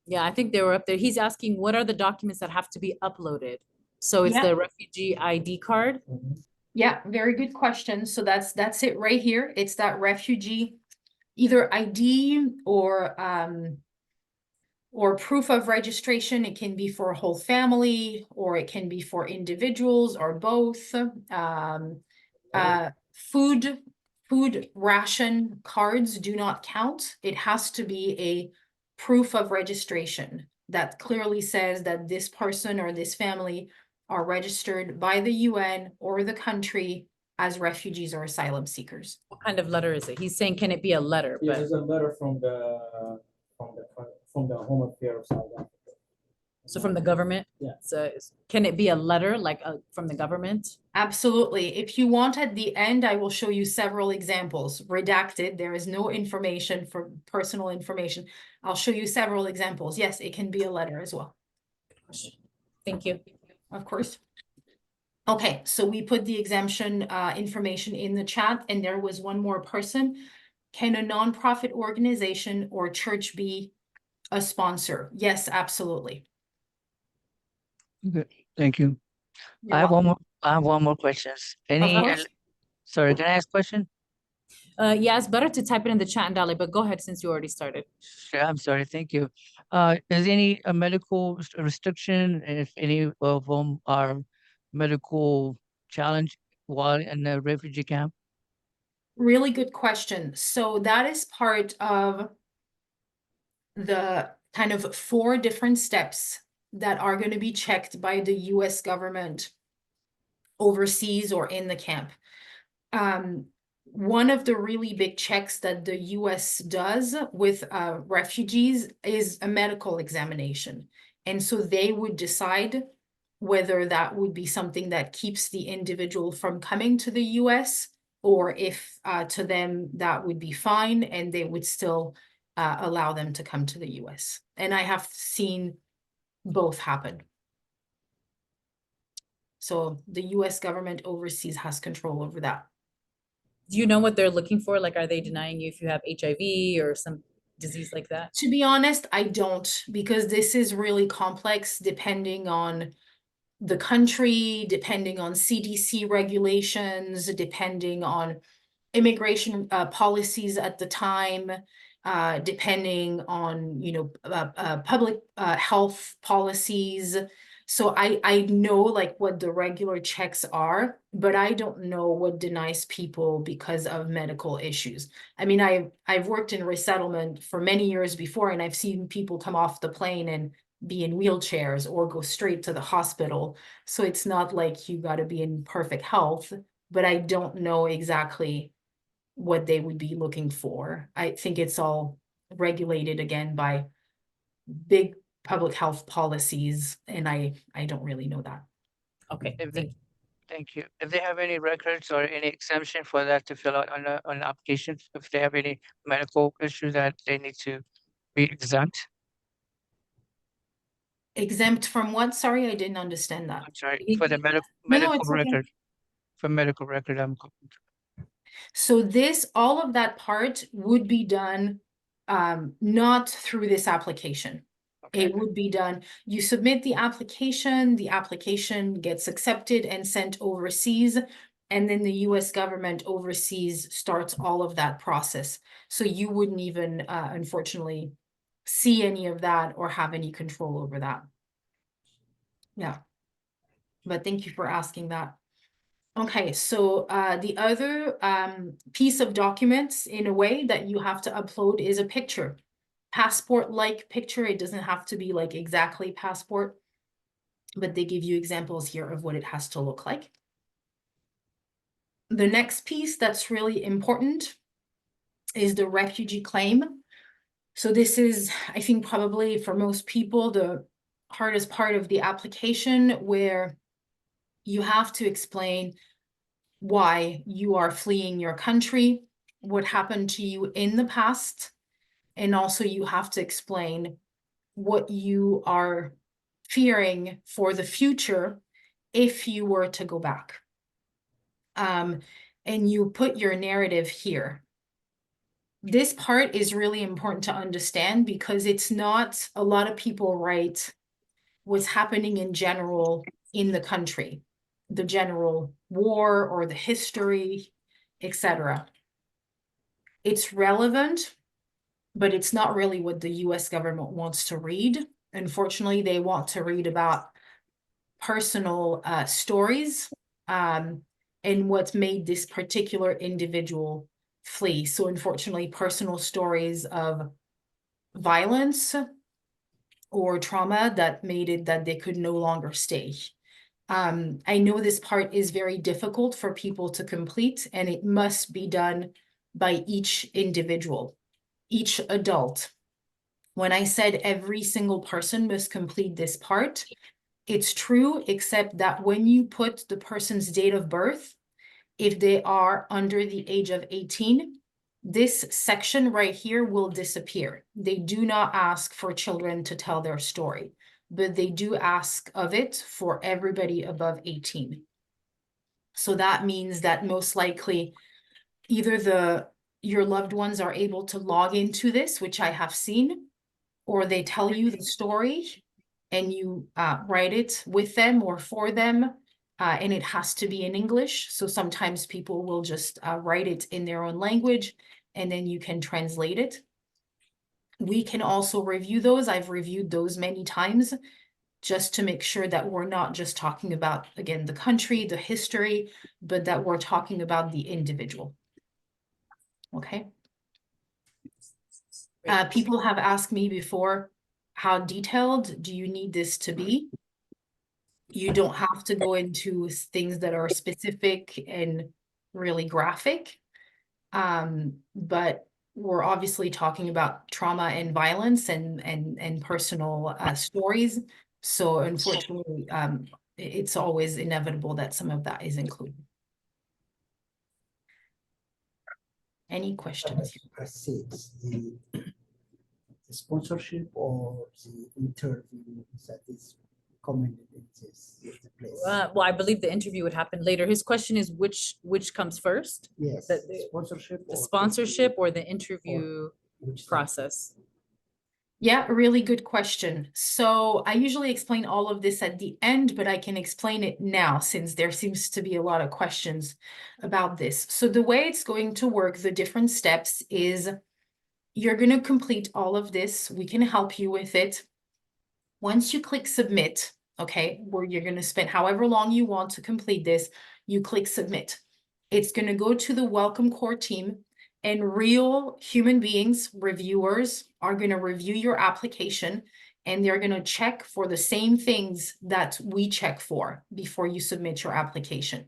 Yeah, I think they were up there. He's asking, what are the documents that have to be uploaded? So it's Yeah. the refugee ID card. Yeah, very good question. So that's it right here. It's that refugee either ID or proof of registration. It can be for a whole family or it can be for individuals or both. Food ration cards do not count. It has to be a proof of registration that clearly says that this person or this family are registered by the UN or the country as refugees or asylum seekers. What kind of letter is it? He's saying, can it be a letter? Yeah, But there's a letter from the Home Affairs of South Africa. so from the government? Yeah. So can it be a letter like from the government? Absolutely. If you want at the end, I will show you several examples. Redacted, there is no information for personal information. I'll show you several examples. Yes, it can be a letter as well, Thank you. of course. Okay, so we put the exemption information in the chat, and there was one more person. Can a nonprofit organization or church be a sponsor? Yes, absolutely. Good, thank you. You're I have welcome. I have one more questions. Of course. Sorry, can I ask a question? Yeah, it's better to type it in the chat, Dali, but go ahead since you already started. Sure, I'm sorry, thank you. Is any medical restriction if any of them are medical challenge while in the refugee camp? Really good question. So that is part of the kind of 4 different steps that are going to be checked by the US government overseas or in the camp. One of the really big checks that the US does with refugees is a medical examination. And so they would decide whether that would be something that keeps the individual from coming to the US, or if to them that would be fine and they would still allow them to come to the US. And I have seen both happen. So the US government overseas has control over that. Do you know what they're looking for? Like, are they denying you if you have HIV or some disease like that? To be honest, I don't, because this is really complex depending on the country, depending on CDC regulations, depending on immigration policies at the time, depending on, you know, public health policies. So I know like what the regular checks are, but I don't know what denies people because of medical issues. I mean, I've worked in resettlement for many years before, and I've seen people come off the plane and be in wheelchairs or go straight to the hospital. So it's not like you got to be in perfect health, but I don't know exactly what they would be looking for. I think it's all regulated again by big public health policies, and I don't really know that. Okay, If thank they, thank you. If they have any records or any exemption for that to fill out on the application, if they have any medical issue that they need to be exempt, Exempt from what? Sorry, I didn't understand that. I'm sorry, you. for the No, medical it's okay. record, for medical record, So this, all of that part would be done not through this application. okay, It would be done, you submit the application gets accepted and sent overseas, and then the US government overseas starts all of that process. So you wouldn't even unfortunately see any of that or have any control over that. Yeah. But thank you for asking that. Okay, so the other piece of documents in a way that you have to upload is a picture. Passport-like picture. It doesn't have to be like exactly passport, but they give you examples here of what it has to look like. The next piece that's really important is the refugee claim. So this is, I think, probably for most people, the hardest part of the application, where you have to explain why you are fleeing your country, what happened to you in the past, and also you have to explain what you are fearing for the future if you were to go back. And you put your narrative here. This part is really important to understand because it's not, a lot of people write what's happening in general in the country, the general war or the history, etc. It's relevant, but it's not really what the US government wants to read. Unfortunately, they want to read about personal stories and what made this particular individual flee. So unfortunately, personal stories of violence or trauma that made it that they could no longer stay. I know this part is very difficult for people to complete, and it must be done by each individual, each adult. When I said every single person must complete this part, it's true, except that when you put the person's date of birth, if they are under the age of 18, this section right here will disappear. They do not ask for children to tell their story, but they do ask of it for everybody above 18. So that means that most likely either your loved ones are able to log into this, which I have seen, or they tell you the story and you write it with them or for them, and it has to be in English. So sometimes people will just write it in their own language, and then you can translate it. We can also review those. I've reviewed those many times just to make sure that we're not just talking about, again, the country, the history, but that we're talking about the individual. Okay. People have asked me before, how detailed do you need this to be? You don't have to go into things that are specific and really graphic. But we're obviously talking about trauma and violence and personal stories. So unfortunately, it's always inevitable that some of that is included. Any questions? Six, the sponsorship or the interview that is commented in this place. Well, I believe the interview would happen later. His question is which comes first? Yes, the sponsorship. The or sponsorship or the interview which process? Yeah, a really good question. So I usually explain all of this at the end, but I can explain it now since there seems to be a lot of questions about this. So the way it's going to work, the different steps is you're going to complete all of this. We can help you with it. Once you click submit, okay, where you're going to spend however long you want to complete this, you click submit. It's going to go to the Welcome Core team, and real human beings, reviewers, are going to review your application, and they're going to check for the same things that we check for before you submit your application.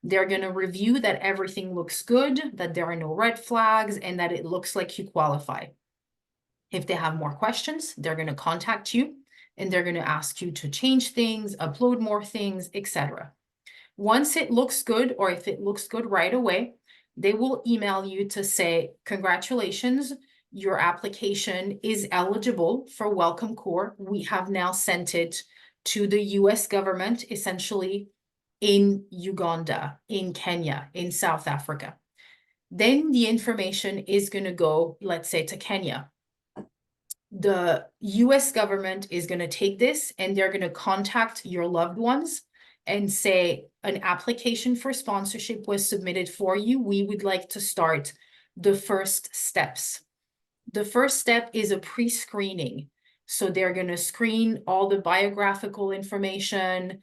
They're going to review that everything looks good, that there are no red flags, and that it looks like you qualify. If they have more questions, they're going to contact you. and they're going to ask you to change things, upload more things, etc. Once it looks good, or if it looks good right away, they will email you to say, congratulations, your application is eligible for Welcome Corps. We have now sent it to the US government, essentially in Uganda, in Kenya, in South Africa. Then the information is going to go, let's say, to Kenya. The US government is going to take this and they're going to contact your loved ones and say, an application for sponsorship was submitted for you. We would like to start the first steps. The first step is a pre-screening. So they're going to screen all the biographical information,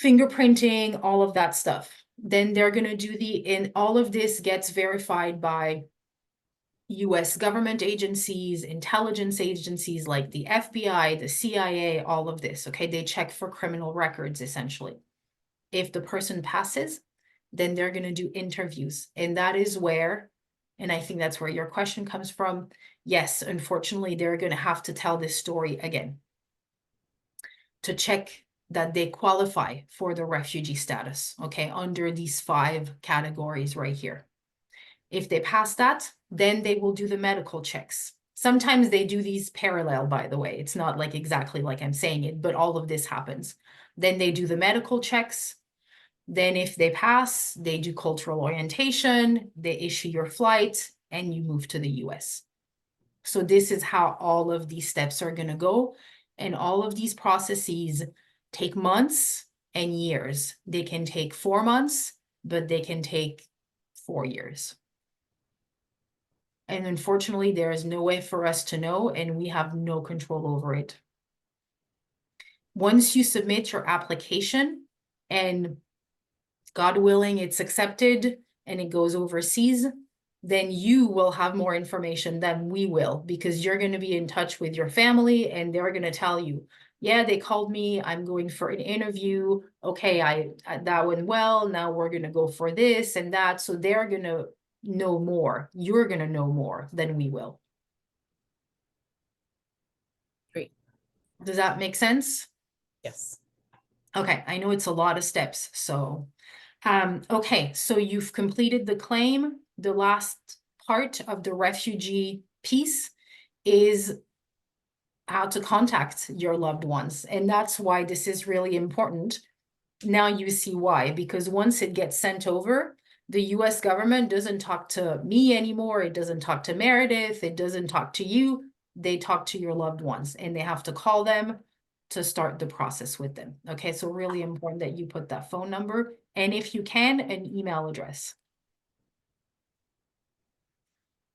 fingerprinting, all of that stuff. Then they're going to do and all of this gets verified by US government agencies, intelligence agencies like the FBI, the CIA, all of this, okay? They check for criminal records, essentially. If the person passes, then they're going to do interviews. And that is where, and I think that's where your question comes from. Yes, unfortunately, they're going to have to tell this story again to check that they qualify for the refugee status, okay, under these 5 categories right here. If they pass that, then they will do the medical checks. Sometimes they do these parallel, by the way. It's not like exactly like I'm saying it, but all of this happens. Then they do the medical checks. Then if they pass, they do cultural orientation, they issue your flight, and you move to the US. So this is how all of these steps are going to go. And all of these processes take months and years. They can take 4 months, but they can take 4 years. And unfortunately, there is no way for us to know, and we have no control over it. Once you submit your application, and God willing, it's accepted and it goes overseas, then you will have more information than we will, because you're going to be in touch with your family and they're going to tell you, yeah, they called me, I'm going for an interview. Okay, that went well. Now we're going to go for this and that. So they're going to know more. You're going to know more than we will. Great. Does that make sense? Yes. Okay, I know it's a lot of steps. So, okay, so you've completed the claim. The last part of the refugee piece is how to contact your loved ones. And that's why this is really important. Now you see why, because once it gets sent over, the US government doesn't talk to me anymore. It doesn't talk to Meredith. It doesn't talk to you. They talk to your loved ones and they have to call them to start the process with them. Okay, so really important that you put that phone number and if you can, an email address.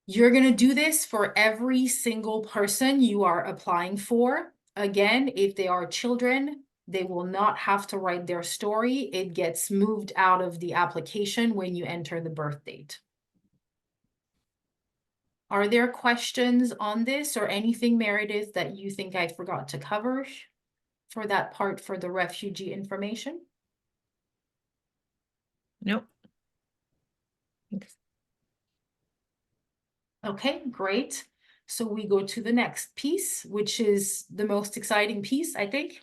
You're going to do this for every single person you are applying for. Again, if they are children, they will not have to write their story. It gets moved out of the application when you enter the birth date. Are there questions on this or anything, Meredith, that you think I forgot to cover for that part for the refugee information? Nope. Okay, great. So we go to the next piece, which is the most exciting piece, I think,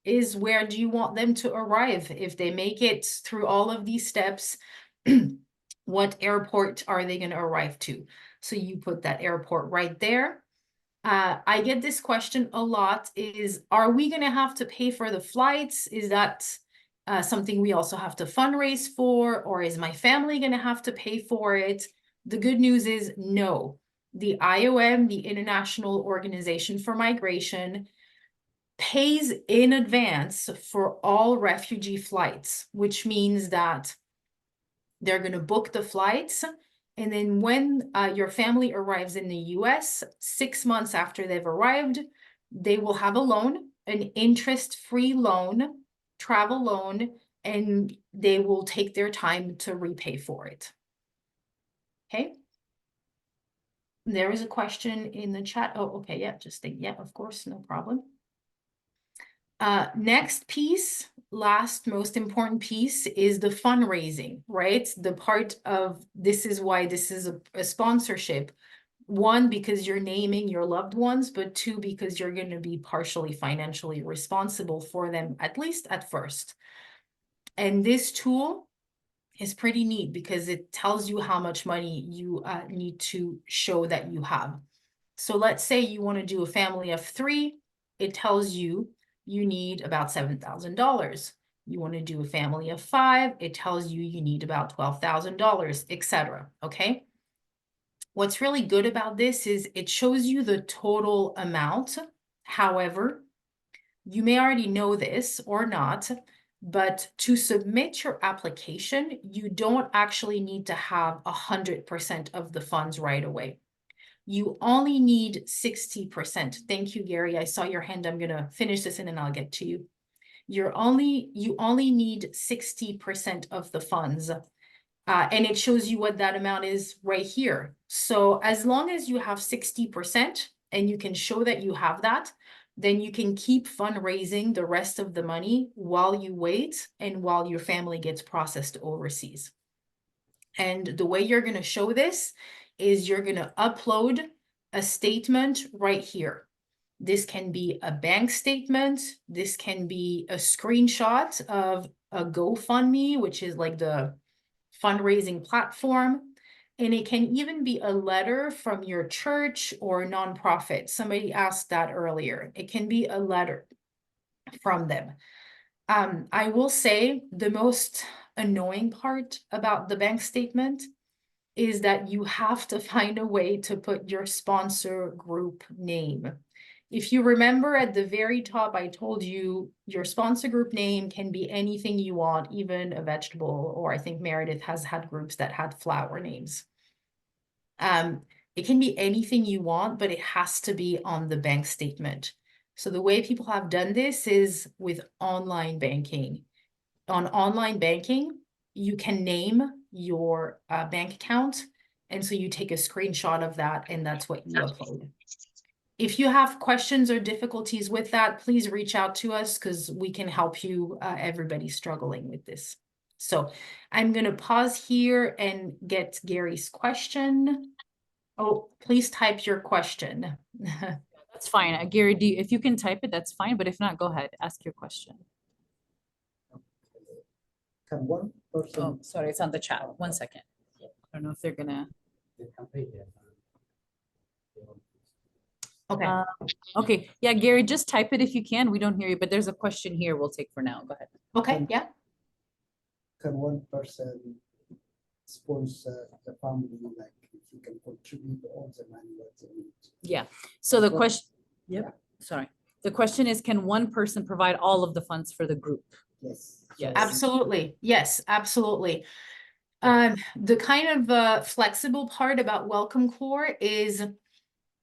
is where do you want them to arrive? If they make it through all of these steps, what airport are they going to arrive to? So you put that airport right there. I get this question a lot is, are we going to have to pay for the flights? Is that something we also have to fundraise for? Or is my family going to have to pay for it? The good news is no. The IOM, the International Organization for Migration, pays in advance for all refugee flights, which means that they're going to book the flights. And then when your family arrives in the US, 6 months after they've arrived, they will have a loan, an interest-free loan, travel loan, and they will take their time to repay for it. Okay. There is a question in the chat. Oh, okay. Yeah, just think. Yeah, of course. No problem. Next piece, last most important piece is the fundraising, right? The part of this is why this is a sponsorship. One, because you're naming your loved ones, but two, because you're going to be partially financially responsible for them, at least at first. And this tool is pretty neat because it tells you how much money you need to show that you have. So let's say you want to do a family of 3, it tells you you need about $7,000. You want to do a family of 5, it tells you you need about $12,000, etc. Okay? What's really good about this is it shows you the total amount. However, you may already know this or not, but to submit your application, you don't actually need to have 100% of the funds right away. You only need 60%. Thank you, Gary. I saw your hand. I'm gonna finish this and then I'll get to you. You only need 60% of the funds. And it shows you what that amount is right here. So as long as you have 60% and you can show that you have that, then you can keep fundraising the rest of the money while you wait and while your family gets processed overseas. And the way you're going to show this is you're going to upload a statement right here. This can be a bank statement. This can be a screenshot of a GoFundMe, which is like the fundraising platform. And it can even be a letter from your church or nonprofit. Somebody asked that earlier. It can be a letter from them. I will say the most annoying part about the bank statement is that you have to find a way to put your sponsor group name. If you remember at the very top, I told you your sponsor group name can be anything you want, even a vegetable, or I think Meredith has had groups that had flower names. It can be anything you want, but it has to be on the bank statement. So the way people have done this is with online banking. On online banking, you can name your bank account. And so you take a screenshot of that and that's what you upload. If you have questions or difficulties with that, please reach out to us because we can help you. Everybody's struggling with this. So I'm going to pause here and get Gary's question. Oh, please type your question. That's fine. Gary, if you can type it, that's fine. But if not, go ahead, ask your question. Can one person? Oh, sorry, it's on the chat. 1 second. I don't know if they're gonna. Okay. Okay, yeah, Gary, just type it if you can. We don't hear you, but there's a question here we'll take for now. Go ahead. Okay. Yeah. Can one person sponsor the family, like if you can contribute all the money what they need? Yeah, so the Okay. question, yep, sorry. The question is, can one person provide all of the funds for the group? Yes. Yes. Absolutely. Yes, absolutely. The kind of flexible part about Welcome Core is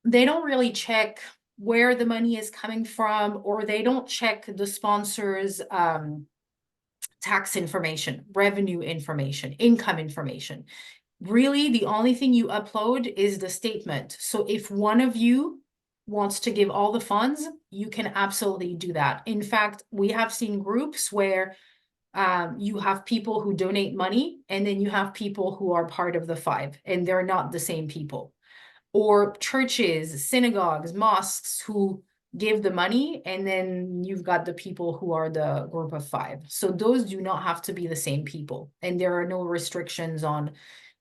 they don't really check where the money is coming from, or they don't check the sponsor's tax information, revenue information, income information. Really, the only thing you upload is the statement. So if one of you wants to give all the funds, you can absolutely do that. In fact, we have seen groups where you have people who donate money, and then you have people who are part of the 5, and they're not the same people. Or churches, synagogues, mosques who give the money, and then you've got the people who are the group of 5. So those do not have to be the same people, and there are no restrictions on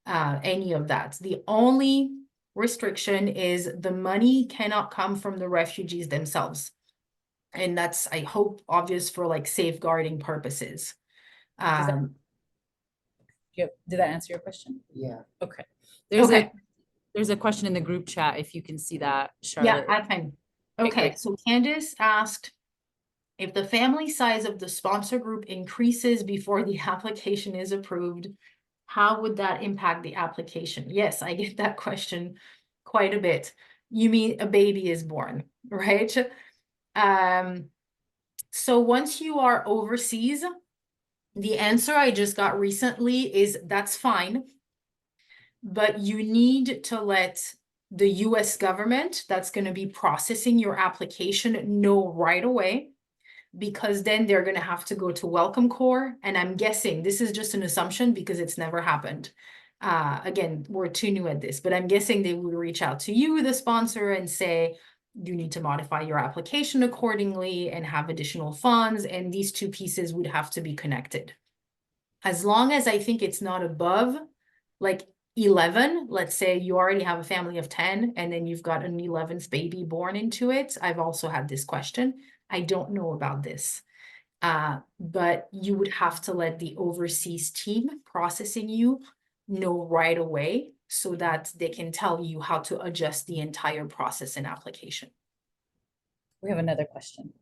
any of that. The only restriction is the money cannot come from the refugees themselves. And that's, I hope, obvious for like safeguarding purposes. Did that answer your question? Yeah. Okay. Okay. There's a question in the group chat, if you can see that, Yeah, Charlotte. I can. Okay, Okay, great. so Candace asked, if the family size of the sponsor group increases before the application is approved, how would that impact the application? Yes, I get that question quite a bit. You mean a baby is born, right? So once you are overseas, the answer I just got recently is that's fine, but you need to let the US government that's going to be processing your application know right away, because then they're going to have to go to Welcome Corps. And I'm guessing, this is just an assumption because it's never happened. Again, we're too new at this, but I'm guessing they would reach out to you, the sponsor, and say, you need to modify your application accordingly and have additional funds, and these two pieces would have to be connected. As long as I think it's not above like 11, let's say you already have a family of 10 and then you've got an 11th baby born into it. I've also had this question. I don't know about this. But you would have to let the overseas team processing you know right away so that they can tell you how to adjust the entire process and application. We have another question.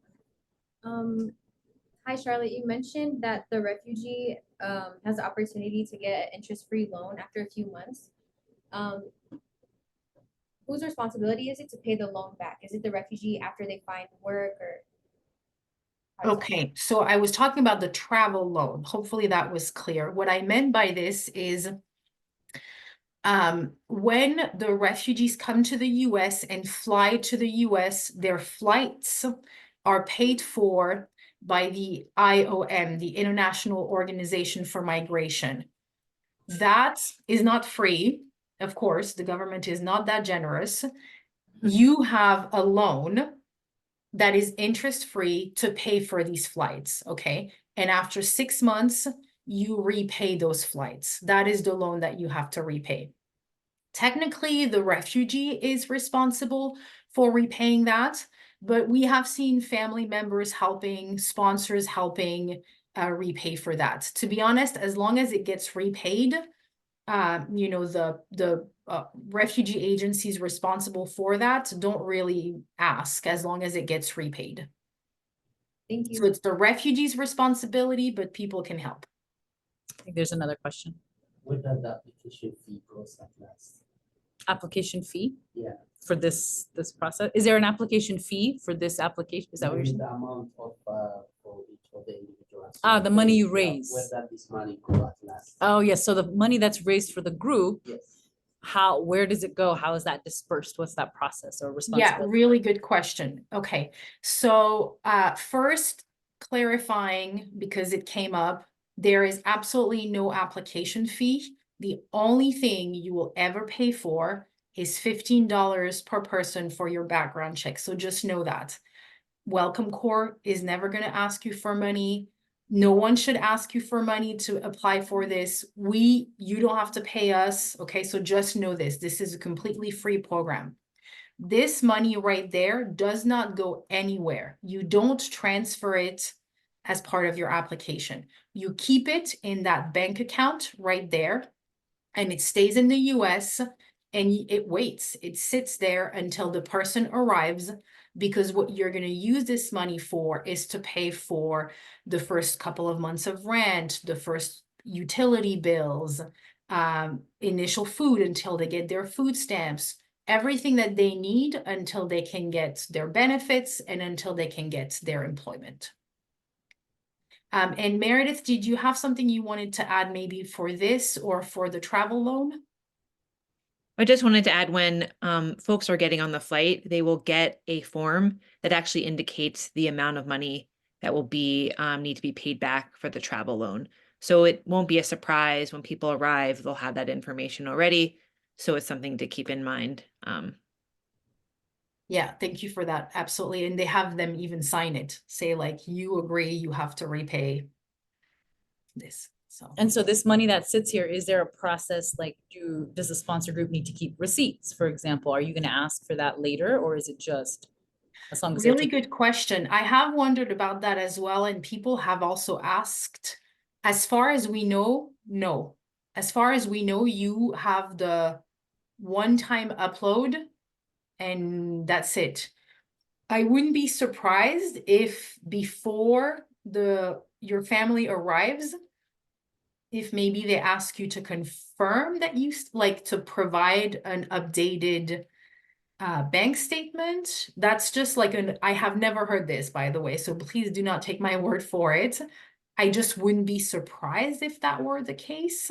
Hi, Charlotte. You mentioned that the refugee has the opportunity to get an interest-free loan after a few months. Whose responsibility is it to pay the loan back? Is it the refugee after they find work, or? how does that work? Okay, so I was talking about the travel loan. Hopefully that was clear. What I meant by this is when the refugees come to the US and fly to the US, their flights are paid for by the IOM, the International Organization for Migration. That is not free. Of course, the government is not that generous. You have a loan that is interest-free to pay for these flights, okay? And after 6 months, you repay those flights. That is the loan that you have to repay. Technically, the refugee is responsible for repaying that, but we have seen family members helping, sponsors helping repay for that. To be honest, as long as it gets repaid, you know, the refugee agencies responsible for that don't really ask as long as it gets repaid. Thank So you. it's the refugee's responsibility, but people can help. I think there's another question. What does the application fee goes at last? Application fee Yeah. for this process? Is there an application fee for this application? Is that what you're Maybe saying? the amount of for each of the individuals. Ah, the money you Yeah, raise. where does this money go at last? Oh, yes. So the money that's raised for the group, Yes. where does it go? How is that dispersed? What's that process or Yeah, responsibility? really good question. Okay, so first clarifying, because it came up, there is absolutely no application fee. The only thing you will ever pay for is $15 per person for your background check. So just know that. Welcome Corps is never going to ask you for money. No one should ask you for money to apply for this. You don't have to pay us. Okay, so just know this. This is a completely free program. This money right there does not go anywhere. You don't transfer it as part of your application. You keep it in that bank account right there, and it stays in the US, and it waits. It sits there until the person arrives, because what you're going to use this money for is to pay for the first couple of months of rent, the first utility bills, initial food until they get their food stamps, everything that they need until they can get their benefits and until they can get their employment. And Meredith, did you have something you wanted to add maybe for this or for the travel loan? I just wanted to add, when folks are getting on the flight, they will get a form that actually indicates the amount of money that will be need to be paid back for the travel loan. So it won't be a surprise when people arrive, they'll have that information already. So it's something to keep in mind. Yeah, thank you for that. Absolutely. And they have them even sign it, say like, you agree, you have to repay this. So, And so this money that sits here, is there a process, like does the sponsor group need to keep receipts, for example? Are you going to ask for that later, or is it just as long as they're really taking? good question. I have wondered about that as well, and people have also asked. As far as we know, no. As far as we know, you have the one-time upload and that's it. I wouldn't be surprised if before your family arrives, if maybe they ask you to confirm that you like to provide an updated bank statement. That's just like I have never heard this, by the way, so please do not take my word for it. I just wouldn't be surprised if that were the case.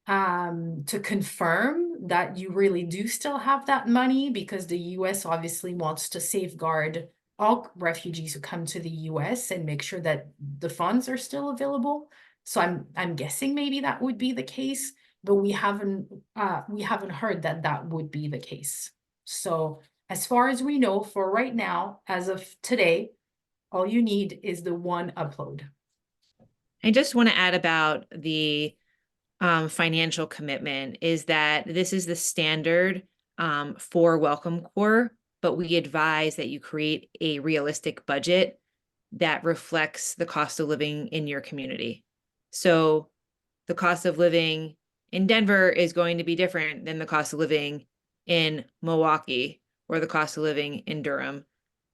To confirm that you really do still have that money, because the US obviously wants to safeguard all refugees who come to the US and make sure that the funds are still available. So I'm guessing maybe that would be the case, but we haven't heard that that would be the case. So as far as we know, for right now, as of today, all you need is the one upload. I just want to add about the financial commitment is that this is the standard for Welcome Corps, but we advise that you create a realistic budget that reflects the cost of living in your community. So the cost of living in Denver is going to be different than the cost of living in Milwaukee or the cost of living in Durham.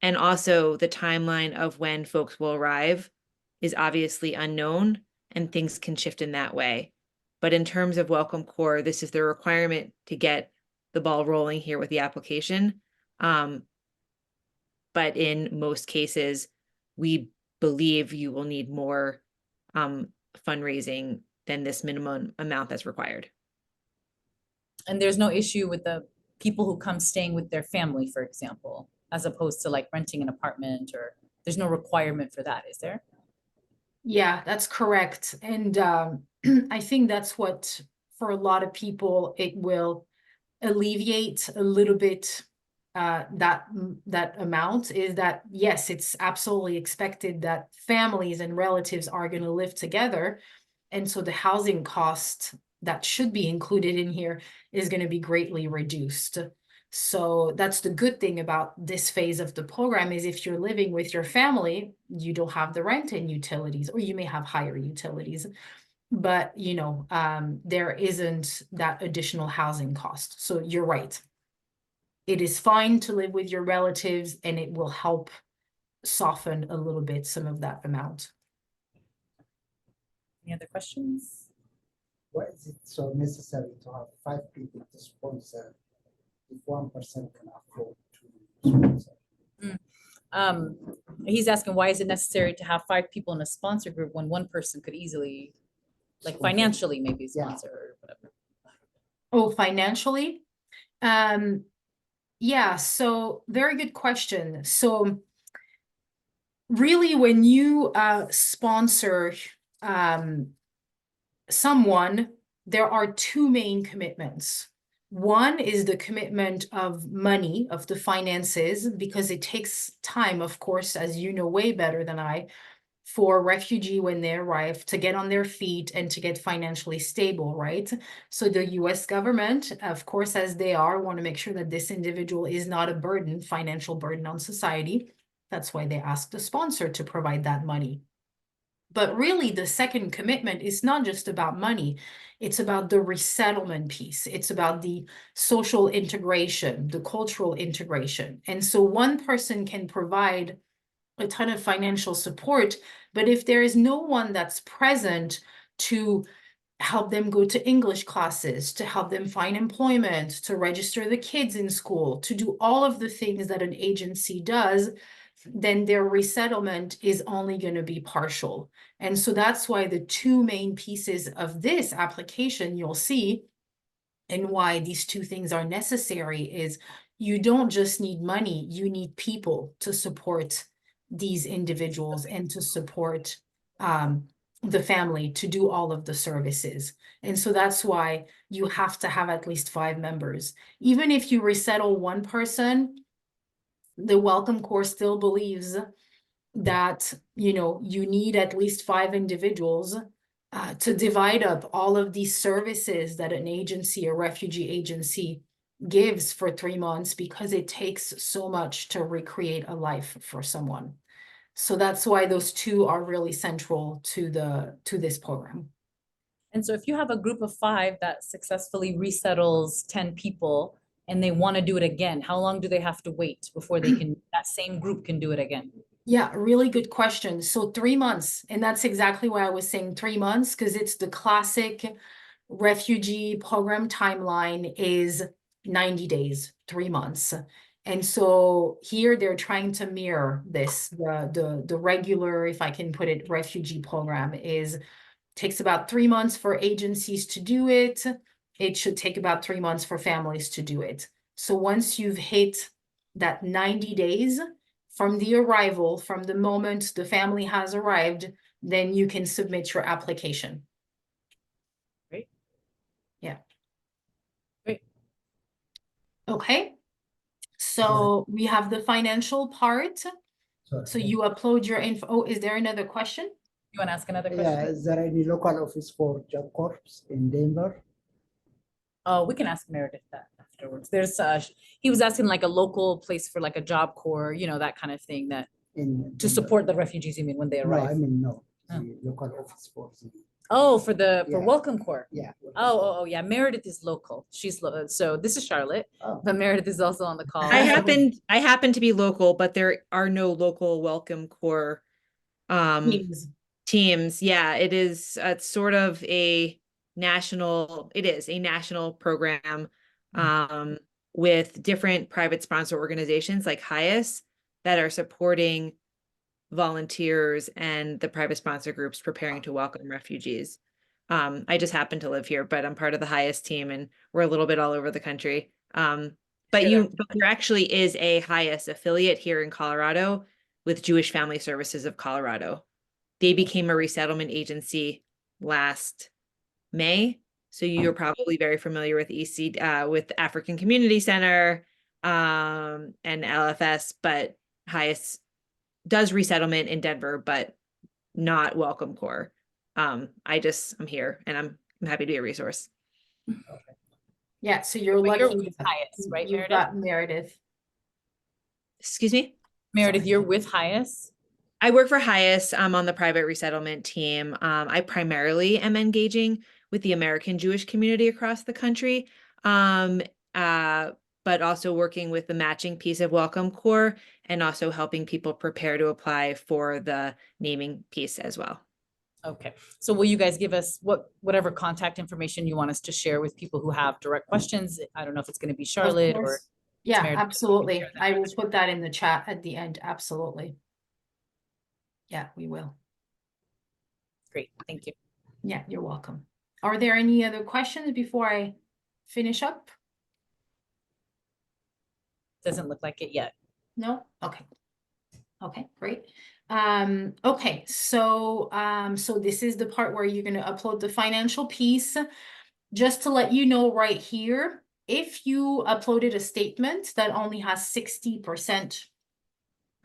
And also the timeline of when folks will arrive is obviously unknown and things can shift in that way. But in terms of Welcome Corps, this is the requirement to get the ball rolling here with the application. But in most cases, we believe you will need more fundraising than this minimum amount that's required. And there's no issue with the people who come staying with their family, for example, as opposed to like renting an apartment, or there's no requirement for that, is there? Yeah, that's correct. And I think that's what, for a lot of people, it will alleviate a little bit that amount is that, yes, it's absolutely expected that families and relatives are going to live together. And so the housing cost that should be included in here is going to be greatly reduced. So that's the good thing about this phase of the program is if you're living with your family, you don't have the rent and utilities, or you may have higher utilities. But, you know, there isn't that additional housing cost. So you're right. It is fine to live with your relatives and it will help soften a little bit some of that amount. Any other questions? Why is it so necessary to have 5 people to sponsor if 1% can afford to sponsor? He's asking, why is it necessary to have 5 people in a sponsor group when one person could easily, like Sponsor. financially maybe Yeah. sponsor or whatever? Oh, financially? Yeah, so very good question. So really, when you sponsor someone, there are 2 main commitments. One is the commitment of money, of the finances, because it takes time, of course, as you know way better than I, for a refugee when they arrive to get on their feet and to get financially stable, right? So the US government, of course, as they are, want to make sure that this individual is not a burden, financial burden on society. That's why they ask the sponsor to provide that money. But really, the second commitment is not just about money. It's about the resettlement piece. It's about the social integration, the cultural integration. And so one person can provide a ton of financial support, but if there is no one that's present to help them go to English classes, to help them find employment, to register the kids in school, to do all of the things that an agency does, then their resettlement is only going to be partial. And so that's why the 2 main pieces of this application you'll see, and why these 2 things are necessary, is you don't just need money, you need people to support these individuals and to support the family to do all of the services. And so that's why you have to have at least 5 members. Even if you resettle one person, the Welcome Corps still believes that, you know, you need at least 5 individuals to divide up all of these services that an agency, a refugee agency, gives for 3 months, because it takes so much to recreate a life for someone. So that's why those 2 are really central to this program. And so if you have a group of 5 that successfully resettles 10 people and they want to do it again, how long do they have to wait before they can, that same group can do it again? Yeah, really good question. So 3 months, and that's exactly why I was saying 3 months, because it's the classic refugee program timeline is 90 days, 3 months. And so here they're trying to mirror this. The regular, if I can put it, refugee program takes about 3 months for agencies to do it. It should take about 3 months for families to do it. So once you've hit that 90 days from the arrival, from the moment the family has arrived, then you can submit your application. Great. Yeah. Okay. So we have the financial part. Sorry. So you upload your info. Oh, is there another question? You want to ask another Yeah, question? is there any local office for Job Corps in Denver? Oh, we can ask Meredith that afterwards. There's he was asking like a local place for like a Job Corps, you know, that kind of thing that In to Denver? support the refugees, you mean, when they No, I arrive? mean, no, Oh. the local office for the, Oh, for Yeah. Welcome Corps. yeah. Oh, yeah. Meredith is local. She's so this is Charlotte, Oh. but Meredith is also on the call. I happen to be local, but there are no local Welcome Corps Teams. teams. Yeah, it is it's sort of a it is a national program with different private sponsor organizations like HIAS that are supporting volunteers and the private sponsor groups preparing to welcome refugees. I just happen to live here, but I'm part of the HIAS team and we're a little bit all over the country. But there actually is a HIAS affiliate here in Colorado with Jewish Family Services of Colorado. They became a resettlement agency last May. So you're probably very familiar with with African Community Center and LFS, but HIAS does resettlement in Denver, but not Welcome Corps. I'm here and I'm happy to be a resource. Yeah, so you're But lucky. you're with HIAS, right, You've Meredith? got Meredith. Excuse me? Meredith, you're with HIAS? I work for HIAS. I'm on the private resettlement team. I primarily am engaging with the American Jewish community across the country, but also working with the matching piece of Welcome Corps and also helping people prepare to apply for the naming piece as well. Okay, so will you guys give us whatever contact information you want us to share with people who have direct questions? I don't know if it's going to be Charlotte or. course. Yeah, Meredith, absolutely. share that I will information. put that in the chat at the end. Absolutely. Yeah, we will. Great, thank you. Yeah, you're welcome. Are there any other questions before I finish up? Doesn't look like it yet. No? Okay. Okay, great. Okay, so this is the part where you're gonna upload the financial piece. Just to let you know right here, if you uploaded a statement that only has 60%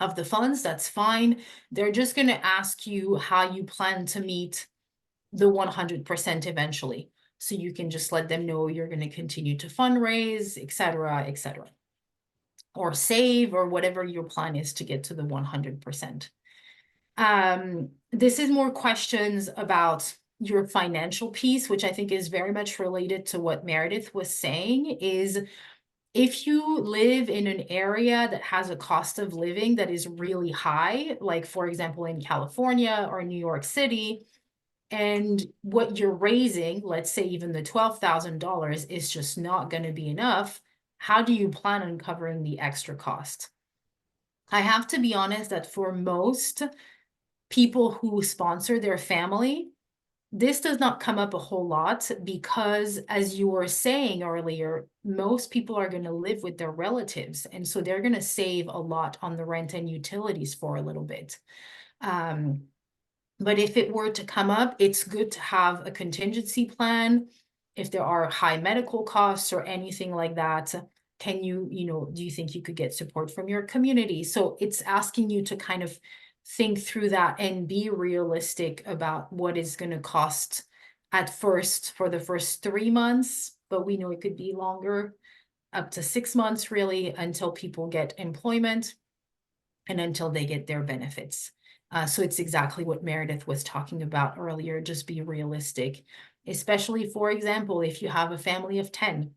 of the funds, that's fine. They're just gonna ask you how you plan to meet the 100% eventually. So you can just let them know you're gonna continue to fundraise, et cetera, or save, or whatever your plan is to get to the 100%. This is more questions about your financial piece, which I think is very much related to what Meredith was saying, is if you live in an area that has a cost of living that is really high, like for example, in California or New York City, and what you're raising, let's say even the $12,000 is just not going to be enough, how do you plan on covering the extra cost? I have to be honest that for most people who sponsor their family, this does not come up a whole lot because, as you were saying earlier, most people are going to live with their relatives. And so they're going to save a lot on the rent and utilities for a little bit. But if it were to come up, it's good to have a contingency plan. If there are high medical costs or anything like that, can you do you think you could get support from your community? So it's asking you to kind of think through that and be realistic about what is going to cost at first for the first 3 months, but we know it could be longer, up to 6 months really, until people get employment and until they get their benefits. So it's exactly what Meredith was talking about earlier. Just be realistic, especially, for example, if you have a family of 10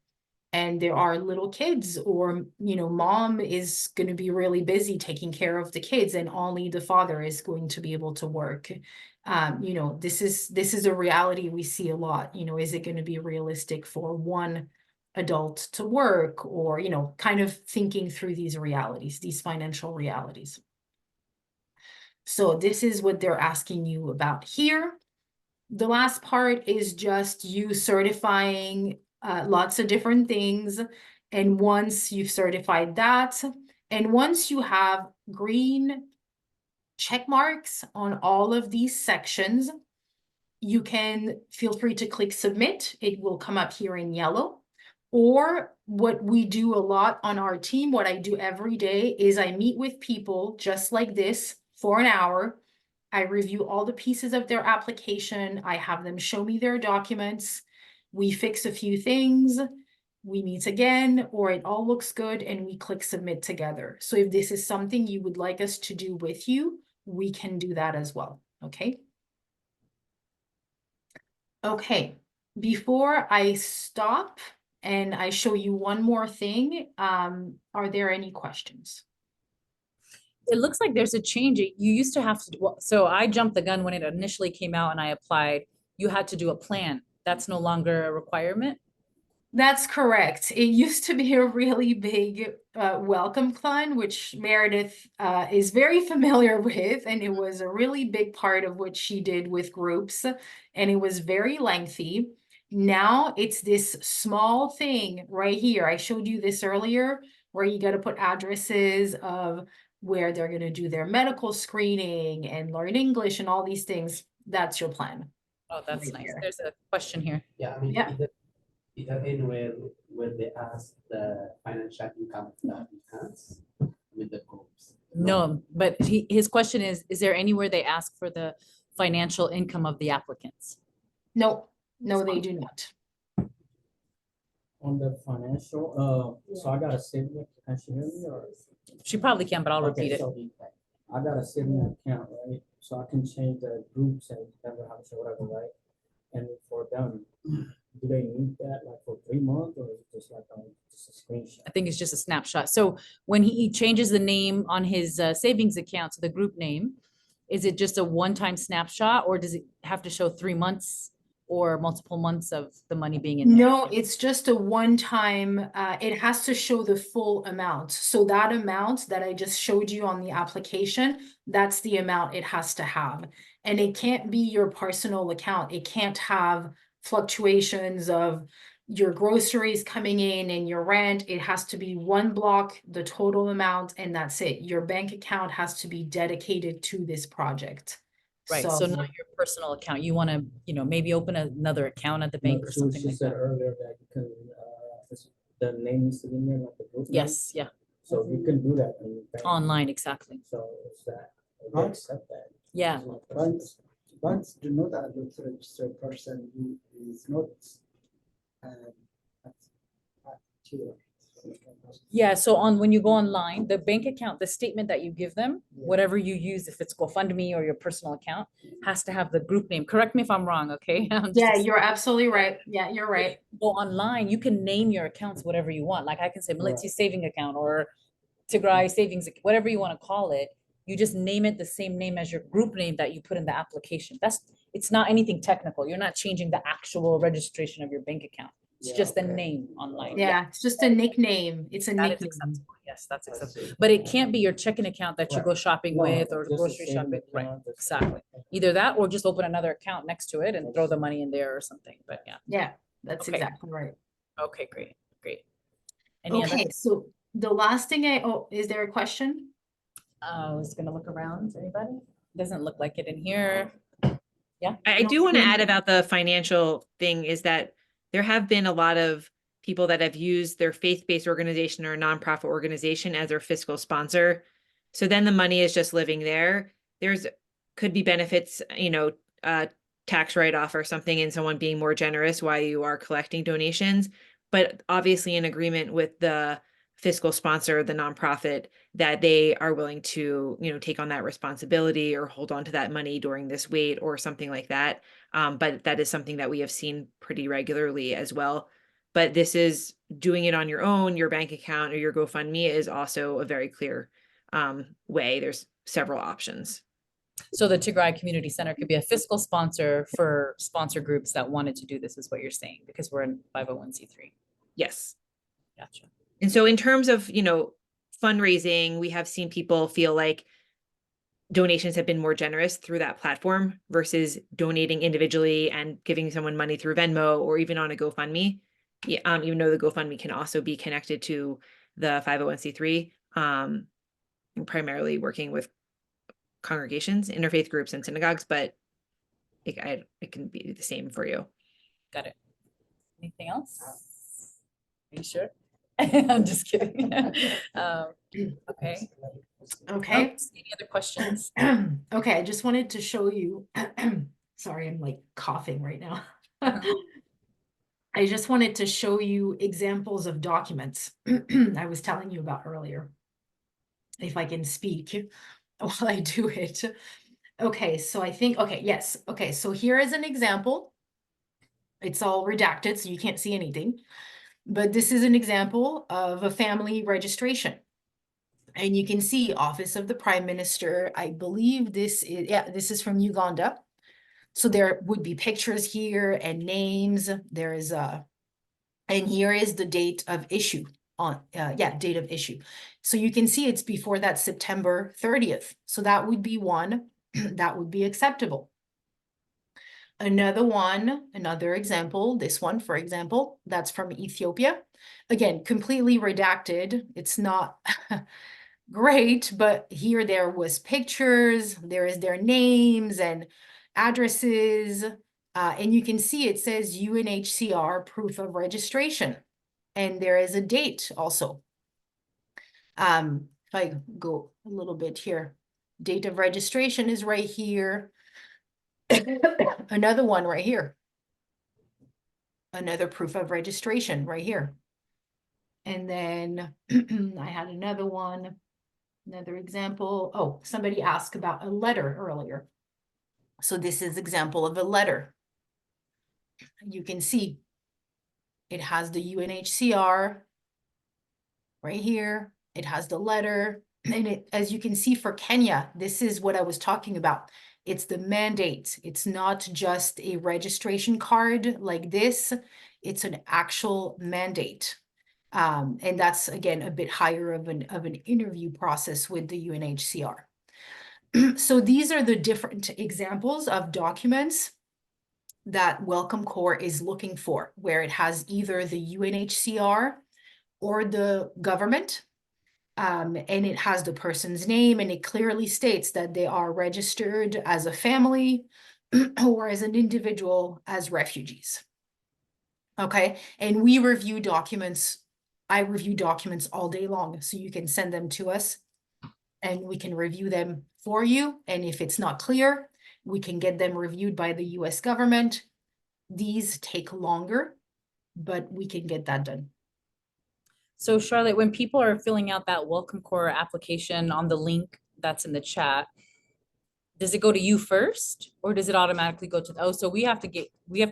and there are little kids, or, mom is going to be really busy taking care of the kids and only the father is going to be able to work. This is a reality we see a lot. Is it going to be realistic for one adult to work, or, kind of thinking through these realities, these financial realities. So this is what they're asking you about here. The last part is just you certifying lots of different things. And once you've certified that, and once you have green check marks on all of these sections, you can feel free to click submit. It will come up here in yellow. Or what we do a lot on our team, what I do every day is I meet with people just like this for an hour. I review all the pieces of their application. I have them show me their documents. We fix a few things. We meet again, or it all looks good and we click submit together. So if this is something you would like us to do with you, we can do that as well. Okay. Okay, before I stop and I show you one more thing, are there any questions? It looks like there's a change. You used to have to, well, so I jumped the gun when it initially came out and I applied. You had to do a plan. That's no longer a requirement. That's correct. It used to be a really big welcome plan, which Meredith is very familiar with, and it was a really big part of what she did with groups, and it was very lengthy. Now it's this small thing right here. I showed you this earlier, where you got to put addresses of where they're going to do their medical screening and learn English and all these things. That's your plan. Oh, that's Right nice. there. There's a question here. Yeah, I mean, Yeah. either anywhere where they ask the financial income of the applicants with the groups. No, but his question is there anywhere they ask for the financial income of the applicants? No, no, they do not. On the financial, so I got a savings, can she hear me or? She probably can, but I'll Okay, repeat it. so I got a savings account, right? So I can change the groups and member house or whatever, right? And for them, do they need that like for 3 months or is it just like just a screenshot? I think it's just a snapshot. So when he changes the name on his savings account to the group name, is it just a one-time snapshot or does it have to show 3 months or multiple months of the money being in there? No, it's just a one-time, it has to show the full amount. So that amount that I just showed you on the application, that's the amount it has to have. And it can't be your personal account. It can't have fluctuations of your groceries coming in and your rent. It has to be one block, the total amount, and that's it. Your bank account has to be dedicated to this project. Right, so not your personal account. You want to, maybe open another account at the bank or So something she like said that. earlier that you can, the name is in there like the group name. Yes, yeah, So you can do that. in the bank. online, exactly. So is that, they Huh? accept that? Yeah. Is my question. Banks do not allow the registered person who is not here. Yeah, so when you go online, the bank account, the statement that you give them, Yeah. whatever you use, if it's GoFundMe or your personal account, has to have the group name. Correct me if I'm wrong, okay? I'm Yeah, just- you're absolutely right. Yeah, you're right. Go online, you can name your accounts whatever you want. Like I can say Melitzi's saving account or Tigray savings, whatever you want to call it. You just name it the same name as your group name that you put in the application. It's not anything technical. You're not changing the actual registration of your bank account. It's Yeah, just the okay. name online. Yeah, it's just a nickname. It's a That is nickname. acceptable. Yes, that's I acceptable. see. But it can't be your checking account that you Right. go shopping No, with or just a grocery saving shopping. Right, account, just- exactly. Either that or just open another account next to it and throw the money in there or something. But yeah, Yeah, that's Okay. exactly right. okay, great. Any other? Okay, so the last thing is there a question? I was gonna look around. Anybody? Doesn't look like it in here. Yeah. I do want to add about the financial thing is that there have been a lot of people that have used their faith-based organization or nonprofit organization as their fiscal sponsor. So then the money is just living there. Could be benefits, tax write-off or something and someone being more generous while you are collecting donations, but obviously in agreement with the fiscal sponsor, the nonprofit, that they are willing to, take on that responsibility or hold on to that money during this wait or something like that. But that is something that we have seen pretty regularly as well. But this is doing it on your own, your bank account or your GoFundMe is also a very clear way. There's several options. So the Tigray Community Center could be a fiscal sponsor for sponsor groups that wanted to do this, is what you're saying, because we're in 501c3. Yes. Gotcha. And so in terms of, fundraising, we have seen people feel like donations have been more generous through that platform versus donating individually and giving someone money through Venmo or even on a GoFundMe. Yeah, even though the GoFundMe can also be connected to the 501c3, and primarily working with congregations, interfaith groups, and synagogues, but it can be the same for you. Got it. Anything else? you sure? I'm just kidding. Okay. Okay. Any other questions? Okay, I just wanted to show you, sorry, I'm like coughing right now. I just wanted to show you examples of documents I was telling you about earlier. If I can speak while I do it. Okay, so I think, okay, yes. Okay, so here is an example. It's all redacted, so you can't see anything. But this is an example of a family registration. And you can see Office of the Prime Minister. I believe this is, yeah, this is from Uganda. So there would be pictures here and names. There is a, and here is the date of issue on, yeah, date of issue. So you can see it's before that September 30th. So that would be one that would be acceptable. Another one, another example, this one, for example, that's from Ethiopia. Again, completely redacted. It's not great, but here there was pictures, there is their names and addresses, and you can see it says UNHCR proof of registration, and there is a date also. If I go a little bit here, date of registration is right here. Another one right here. Another proof of registration right here. And then I had another one. Another example. Oh, somebody asked about a letter earlier. So this is example of a letter. You can see it has the UNHCR right here. It has the letter. And it, as you can see for Kenya, this is what I was talking about. It's the mandate. It's not just a registration card like this. It's an actual mandate. And that's, again, a bit higher of an interview process with the UNHCR. So these are the different examples of documents that Welcome Corps is looking for, where it has either the UNHCR or the government, and it has the person's name, and it clearly states that they are registered as a family or as an individual as refugees. Okay, and we review documents. I review documents all day long, so you can send them to us and we can review them for you. And if it's not clear, we can get them reviewed by the US government. These take longer, but we can get that done. So Charlotte, when people are filling out that Welcome Corps application on the link that's in the chat, does it go to you first or does it automatically go to, oh, so we have to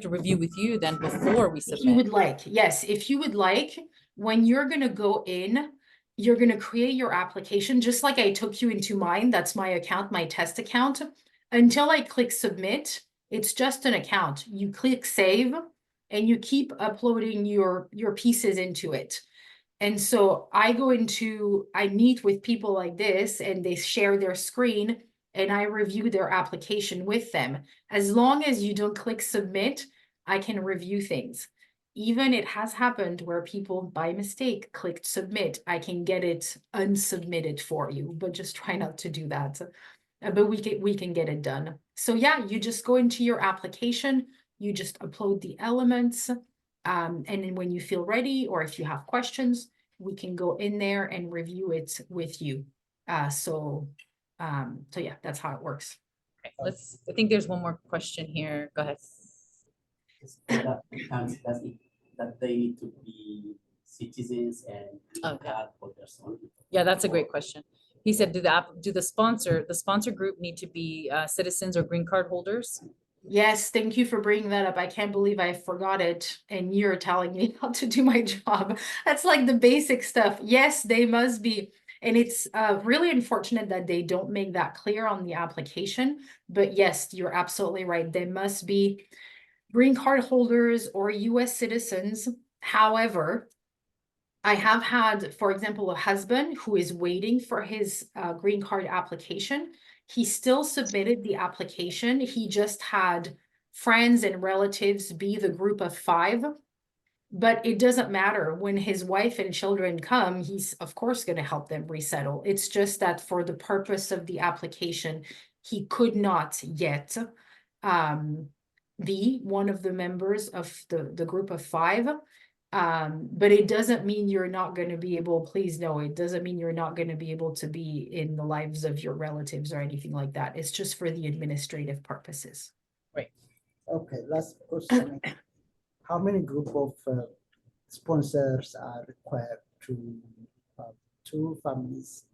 review with you then before we If you submit? would like, yes, if you would like, when you're gonna go in, you're gonna create your application, just like I took you into mine. That's my account, my test account. Until I click submit, it's just an account. You click save and you keep uploading your pieces into it. And so I meet with people like this and they share their screen and I review their application with them. As long as you don't click submit, I can review things. Even it has happened where people by mistake clicked submit, I can get it unsubmitted for you, but just try not to do that. But we can get it done. So yeah, you just go into your application, you just upload the elements, and then when you feel ready, or if you have questions, we can go in there and review it with you. So yeah, that's how it works. Okay, I think there's one more question here. Go ahead. That they need to be citizens and green card holders only. Yeah, that's a great question. He said, do the sponsor group need to be citizens or green card holders? Yes, thank you for bringing that up. I can't believe I forgot it and you're telling me how to do my job. That's like the basic stuff. Yes, they must be. And it's really unfortunate that they don't make that clear on the application. But yes, you're absolutely right. They must be green card holders or US citizens. However, I have had, for example, a husband who is waiting for his green card application. He still submitted the application. He just had friends and relatives be the group of 5. But it doesn't matter. When his wife and children come, he's of course going to help them resettle. It's just that for the purpose of the application, he could not yet be one of the members of the group of 5. But it doesn't mean you're not going to be able, please know, it doesn't mean you're not going to be able to be in the lives of your relatives or anything like that. It's just for the administrative purposes. Okay, last question. How many group of sponsors are required to 2 families,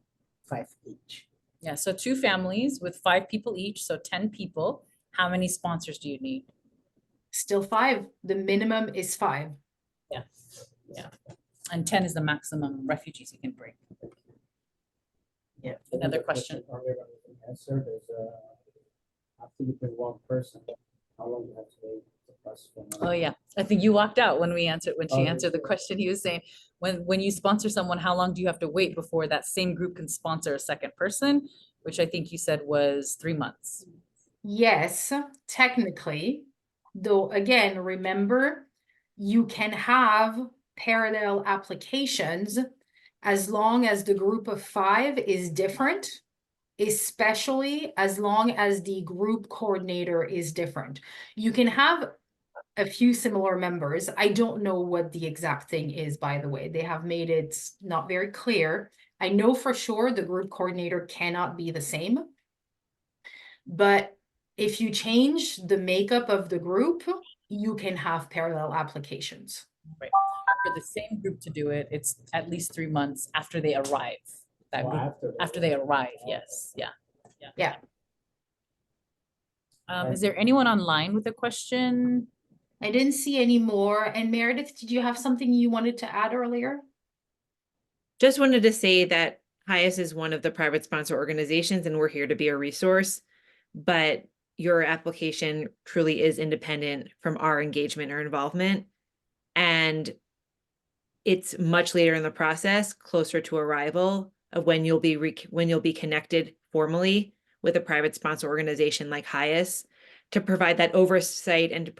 5 each? Yeah, so 2 families with 5 people each, so 10 people. How many sponsors do you need? Still 5. The minimum is 5. Yeah, yeah. And 10 is the maximum refugees you can bring. Yeah. Another question. Earlier that we answered is, after you bring 1 person, how long do you have to wait to bus from? Oh, yeah. I think you walked out when she Oh, answered the sure. question. He was saying, when you sponsor someone, how long do you have to wait before that same group can sponsor a second person? Which I think you said was 3 months. Yes, technically, though, again, remember, you can have parallel applications as long as the group of 5 is different, especially as long as the group coordinator is different. You can have a few similar members. I don't know what the exact thing is, by the way. They have made it not very clear. I know for sure the group coordinator cannot be the same. But if you change the makeup of the group, you can have parallel applications. Right. For the same group to do it, it's at least 3 months after they arrive. That Oh, group, after they arrive, yes, yeah. Yeah. Is there anyone online with a question? I didn't see any more. And Meredith, did you have something you wanted to add earlier? Just wanted to say that HIAS is one of the private sponsor organizations and we're here to be a resource, but your application truly is independent from our engagement or involvement. And it's much later in the process, closer to arrival of when you'll be connected formally with a private sponsor organization like HIAS to provide that oversight and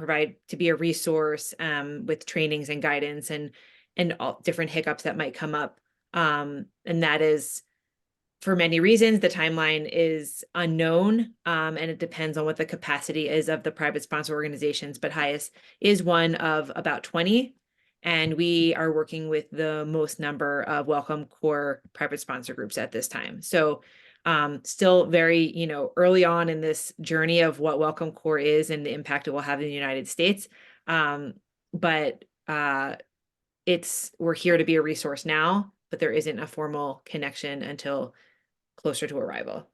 to be a resource with trainings and guidance and all different hiccups that might come up. And that is, for many reasons, the timeline is unknown, and it depends on what the capacity is of the private sponsor organizations, but HIAS is one of about 20, and we are working with the most number of Welcome Core private sponsor groups at this time. So still very, early on in this journey of what Welcome Core is and the impact it will have in the United States. But we're here to be a resource now, but there isn't a formal connection until closer to arrival.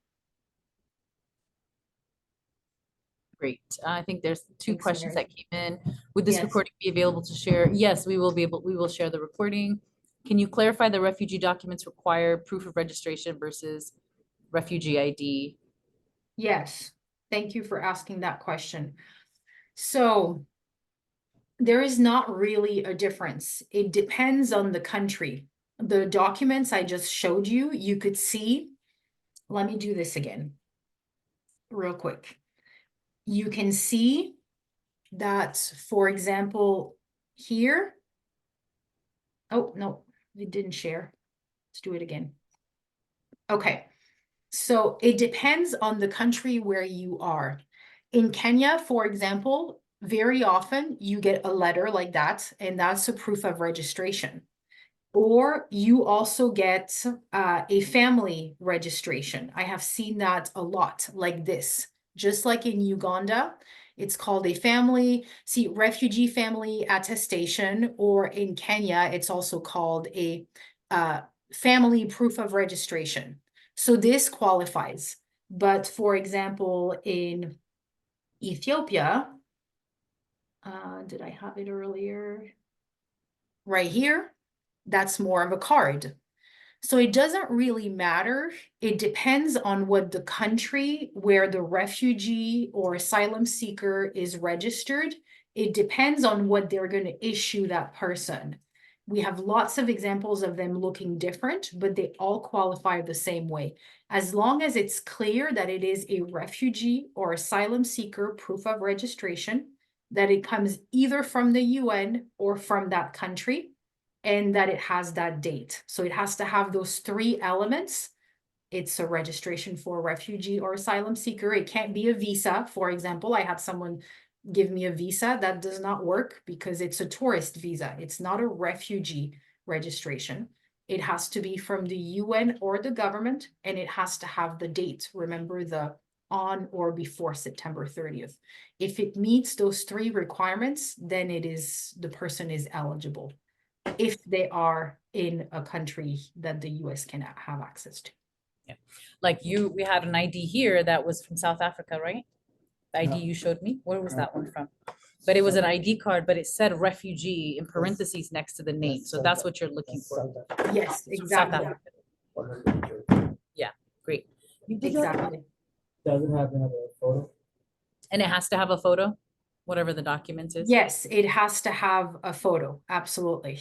Great. I think there's 2 Thanks, questions Mary. that came in. Would this Yes. recording be available to share? Yes, we will share the recording. Can you clarify the refugee documents require proof of registration versus refugee ID? Yes. Thank you for asking that question. So there is not really a difference. It depends on the country. The documents I just showed you, you could see. Let me do this again real quick. You can see that, for example, here. Oh, no, it didn't share. Let's do it again. Okay, so it depends on the country where you are. In Kenya, for example, very often you get a letter like that, and that's a proof of registration. Or you also get a family registration. I have seen that a lot, like this. Just like in Uganda, it's called a refugee family attestation, or in Kenya, it's also called a family proof of registration. So this qualifies. But for example, in Ethiopia, did I have it earlier? Right here, that's more of a card. So it doesn't really matter. It depends on what the country where the refugee or asylum seeker is registered. It depends on what they're going to issue that person. We have lots of examples of them looking different, but they all qualify the same way. As long as it's clear that it is a refugee or asylum seeker proof of registration, that it comes either from the UN or from that country, and that it has that date. So it has to have those 3 elements. It's a registration for a refugee or asylum seeker. It can't be a visa. For example, I had someone give me a visa. That does not work because it's a tourist visa. It's not a refugee registration. It has to be from the UN or the government, and it has to have the date. Remember, the on or before September 30th. If it meets those 3 requirements, then the person is eligible if they are in a country that the US can have access to. Like we had an ID here that was from South Africa, right? The ID No. you showed me, where was that one from? But it was an ID card, but it said refugee in parentheses next to the name, so that's what you're looking for. Yes, South exactly, Africa, great. exactly. Does it have another photo? And it has to have a photo, whatever the document is? Yes, it has to have a photo, absolutely.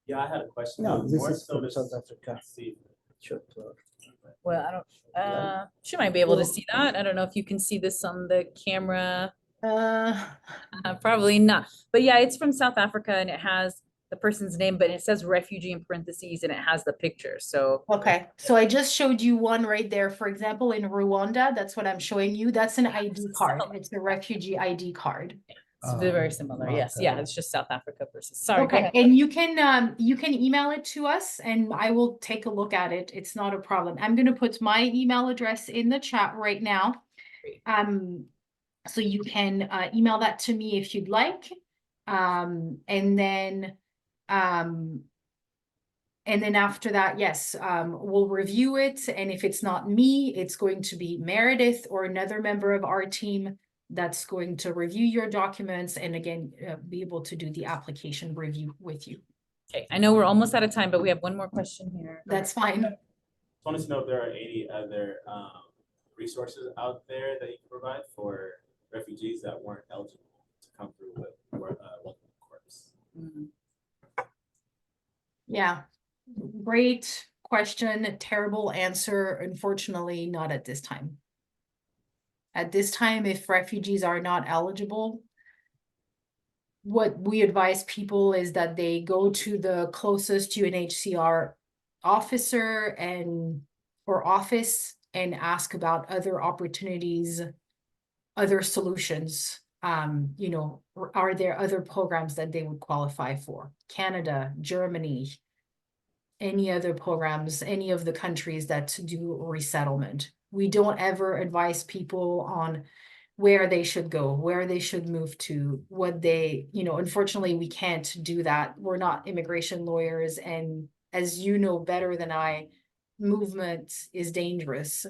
Yeah, I had a question. No, this More is so from to South Africa. see- Sure. Well, I don't, she might be able to see that. I don't know if you can see this on the camera. Probably not. But yeah, it's from South Africa and it has the person's name, but it says refugee in parentheses and it has the picture. So Okay, so I just showed you one right there. For example, in Rwanda, that's what I'm showing you. That's an ID card. It's a refugee ID card. it's very similar. Yes. Okay. Yeah, it's just South Africa versus, sorry, go Okay, ahead. and you can email it to us and I will take a look at it. It's not a problem. I'm gonna put my email address in the chat right now. Great. So you can email that to me if you'd like. And then after that, yes, we'll review it. And if it's not me, it's going to be Meredith or another member of our team that's going to review your documents and again, be able to do the application review with you. Okay, I know we're almost out of time, but we have one more question here. That's fine. I wanted to know if there are any other resources out there that you can provide for refugees that weren't eligible to come through with welcome corps. Mhm. Yeah, great question, terrible answer. Unfortunately, not at this time. At this time, if refugees are not eligible, what we advise people is that they go to the closest UNHCR officer or office and ask about other opportunities, other solutions. You know, are there other programs that they would qualify for? Canada, Germany, any other programs, any of the countries that do resettlement. We don't ever advise people on where they should go, where they should move to, what they, you know, unfortunately, we can't do that. We're not immigration lawyers. And as you know better than I, movement is dangerous.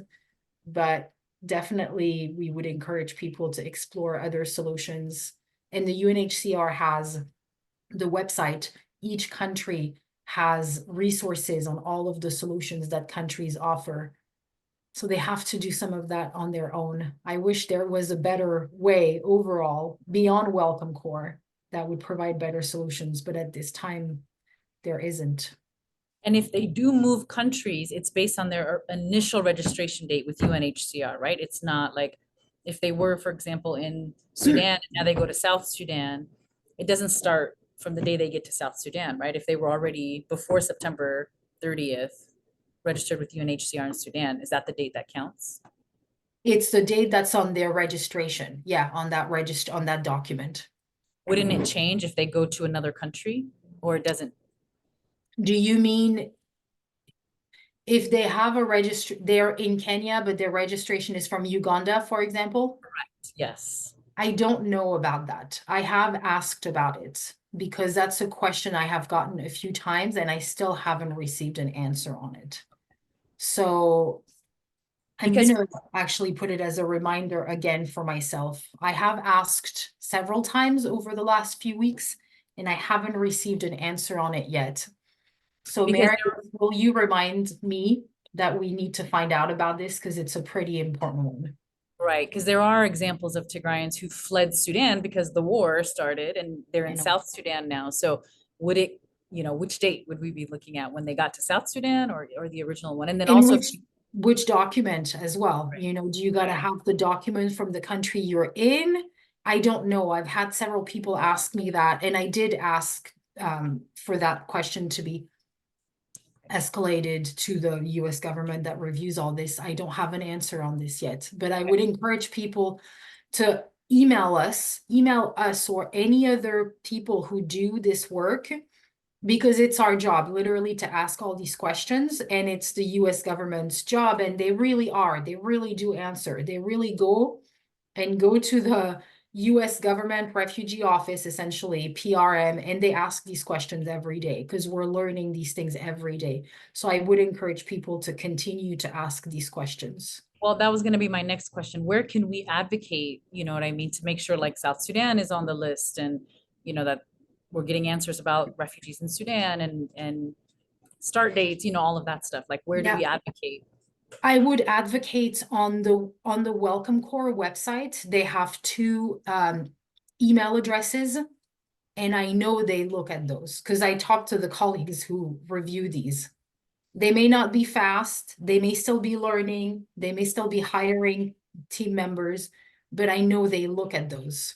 But definitely, we would encourage people to explore other solutions. And the UNHCR has the website, each country has resources on all of the solutions that countries offer. So they have to do some of that on their own. I wish there was a better way overall beyond Welcome Corps that would provide better solutions, but at this time, there isn't. And if they do move countries, it's based on their initial registration date with UNHCR, right? It's not like if they were, for example, in Sudan, and now they go to South Sudan, it doesn't start from the day they get to South Sudan, right? If they were already before September 30th registered with UNHCR in Sudan, is that the date that counts? It's the date that's on their registration. Yeah, on that document. Wouldn't it change if they go to another country or it doesn't? Do you mean if they have they're in Kenya, but their registration is from Uganda, for example? Yes. I don't know about that. I have asked about it because that's a question I have gotten a few times and I still haven't received an answer on it. So I'm Because- gonna actually put it as a reminder again for myself. I have asked several times over the last few weeks and I haven't received an answer on it yet. So Because Meredith, will you remind me that we need to find out about this because it's a pretty important one? Right, because there are examples of Tigrayans who fled Sudan because the war started and they're I in know. South Sudan now. So would it, which date would we be looking at when they got to South Sudan or the original one? And then And also, which document as well? You know, do you gotta have the document from the country you're in? I don't know. I've had several people ask me that, and I did ask for that question to be escalated to the US government that reviews all this. I don't have an answer on this yet, but I would encourage people to email us or any other people who do this work, because it's our job literally to ask all these questions, and it's the US government's job, and they really do answer. They really go to the US government refugee office, essentially PRM, and they ask these questions every day because we're learning these things every day. So I would encourage people to continue to ask these questions. Well, that was gonna be my next question. Where can we advocate, you know what I mean, to make sure like South Sudan is on the list and, you know, that we're getting answers about refugees in Sudan and start dates, you know, all of that stuff. Like, where do we advocate? I would advocate on the Welcome Corps website. They have two email addresses, and I know they look at those because I talked to the colleagues who review these. They may not be fast, they may still be learning, they may still be hiring team members, but I know they look at those.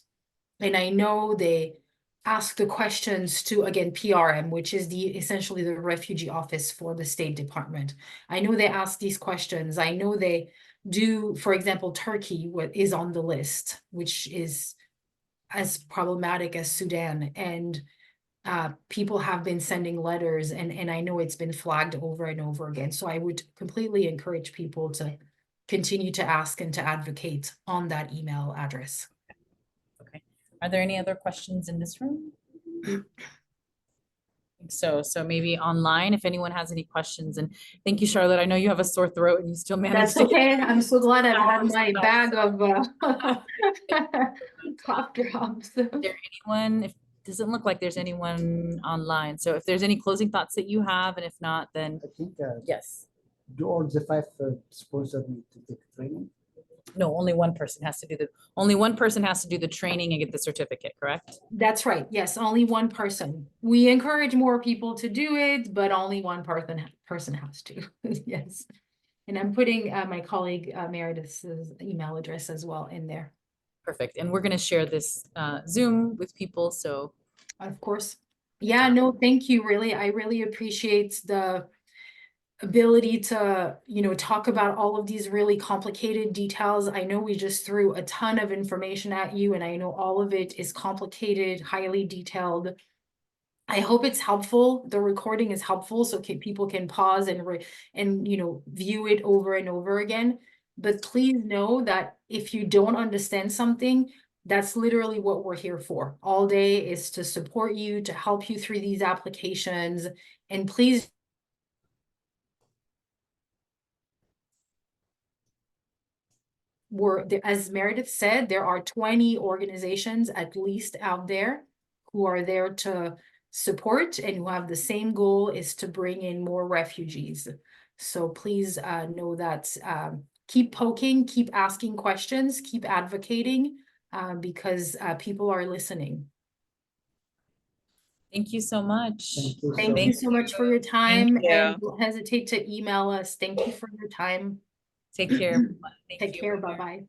And I know they ask the questions to, again, PRM, which is essentially the refugee office for the State Department. I know they ask these questions. I know they do, for example, Turkey, what is on the list, which is as problematic as Sudan. And people have been sending letters, and I know it's been flagged over and over again. So I would completely encourage people to continue to ask and to advocate on that email address. Okay. Are there any other questions in this room? So maybe online, if anyone has any questions. And thank you, Charlotte. I know you have a sore throat and you still managed That's to. okay. I'm so glad I've had my bag of cough drops. Is there anyone, if doesn't look like there's anyone online. So if there's any closing thoughts that you have, and if not, then I think, yes. do all the five sponsors need to take training? No, only one person has to do the training and get the certificate, correct? That's right. Yes, only one person. We encourage more people to do it, but only one person has to. Yes. And I'm putting my colleague Meredith's email address as well in there. Perfect. And we're going to share this Zoom with people. So of course. Yeah, no, thank you. Really, I really appreciate the ability to, you know, talk about all of these really complicated details. I know we just threw a ton of information at you, and I know all of it is complicated, highly detailed. I hope it's helpful. The recording is helpful, so people can pause and you know, view it over and over again. But please know that if you don't understand something, that's literally what we're here for. All day is to support you, to help you through these applications. And please, as Meredith said, there are 20 organizations at least out there who are there to support and who have the same goal, is to bring in more refugees. So please know that, keep poking, keep asking questions, keep advocating, because people are listening. thank you so much. Thank you Thank you so much for your time, you. and don't hesitate to email us. Thank you for your time. Take care. Take care. Bye-bye.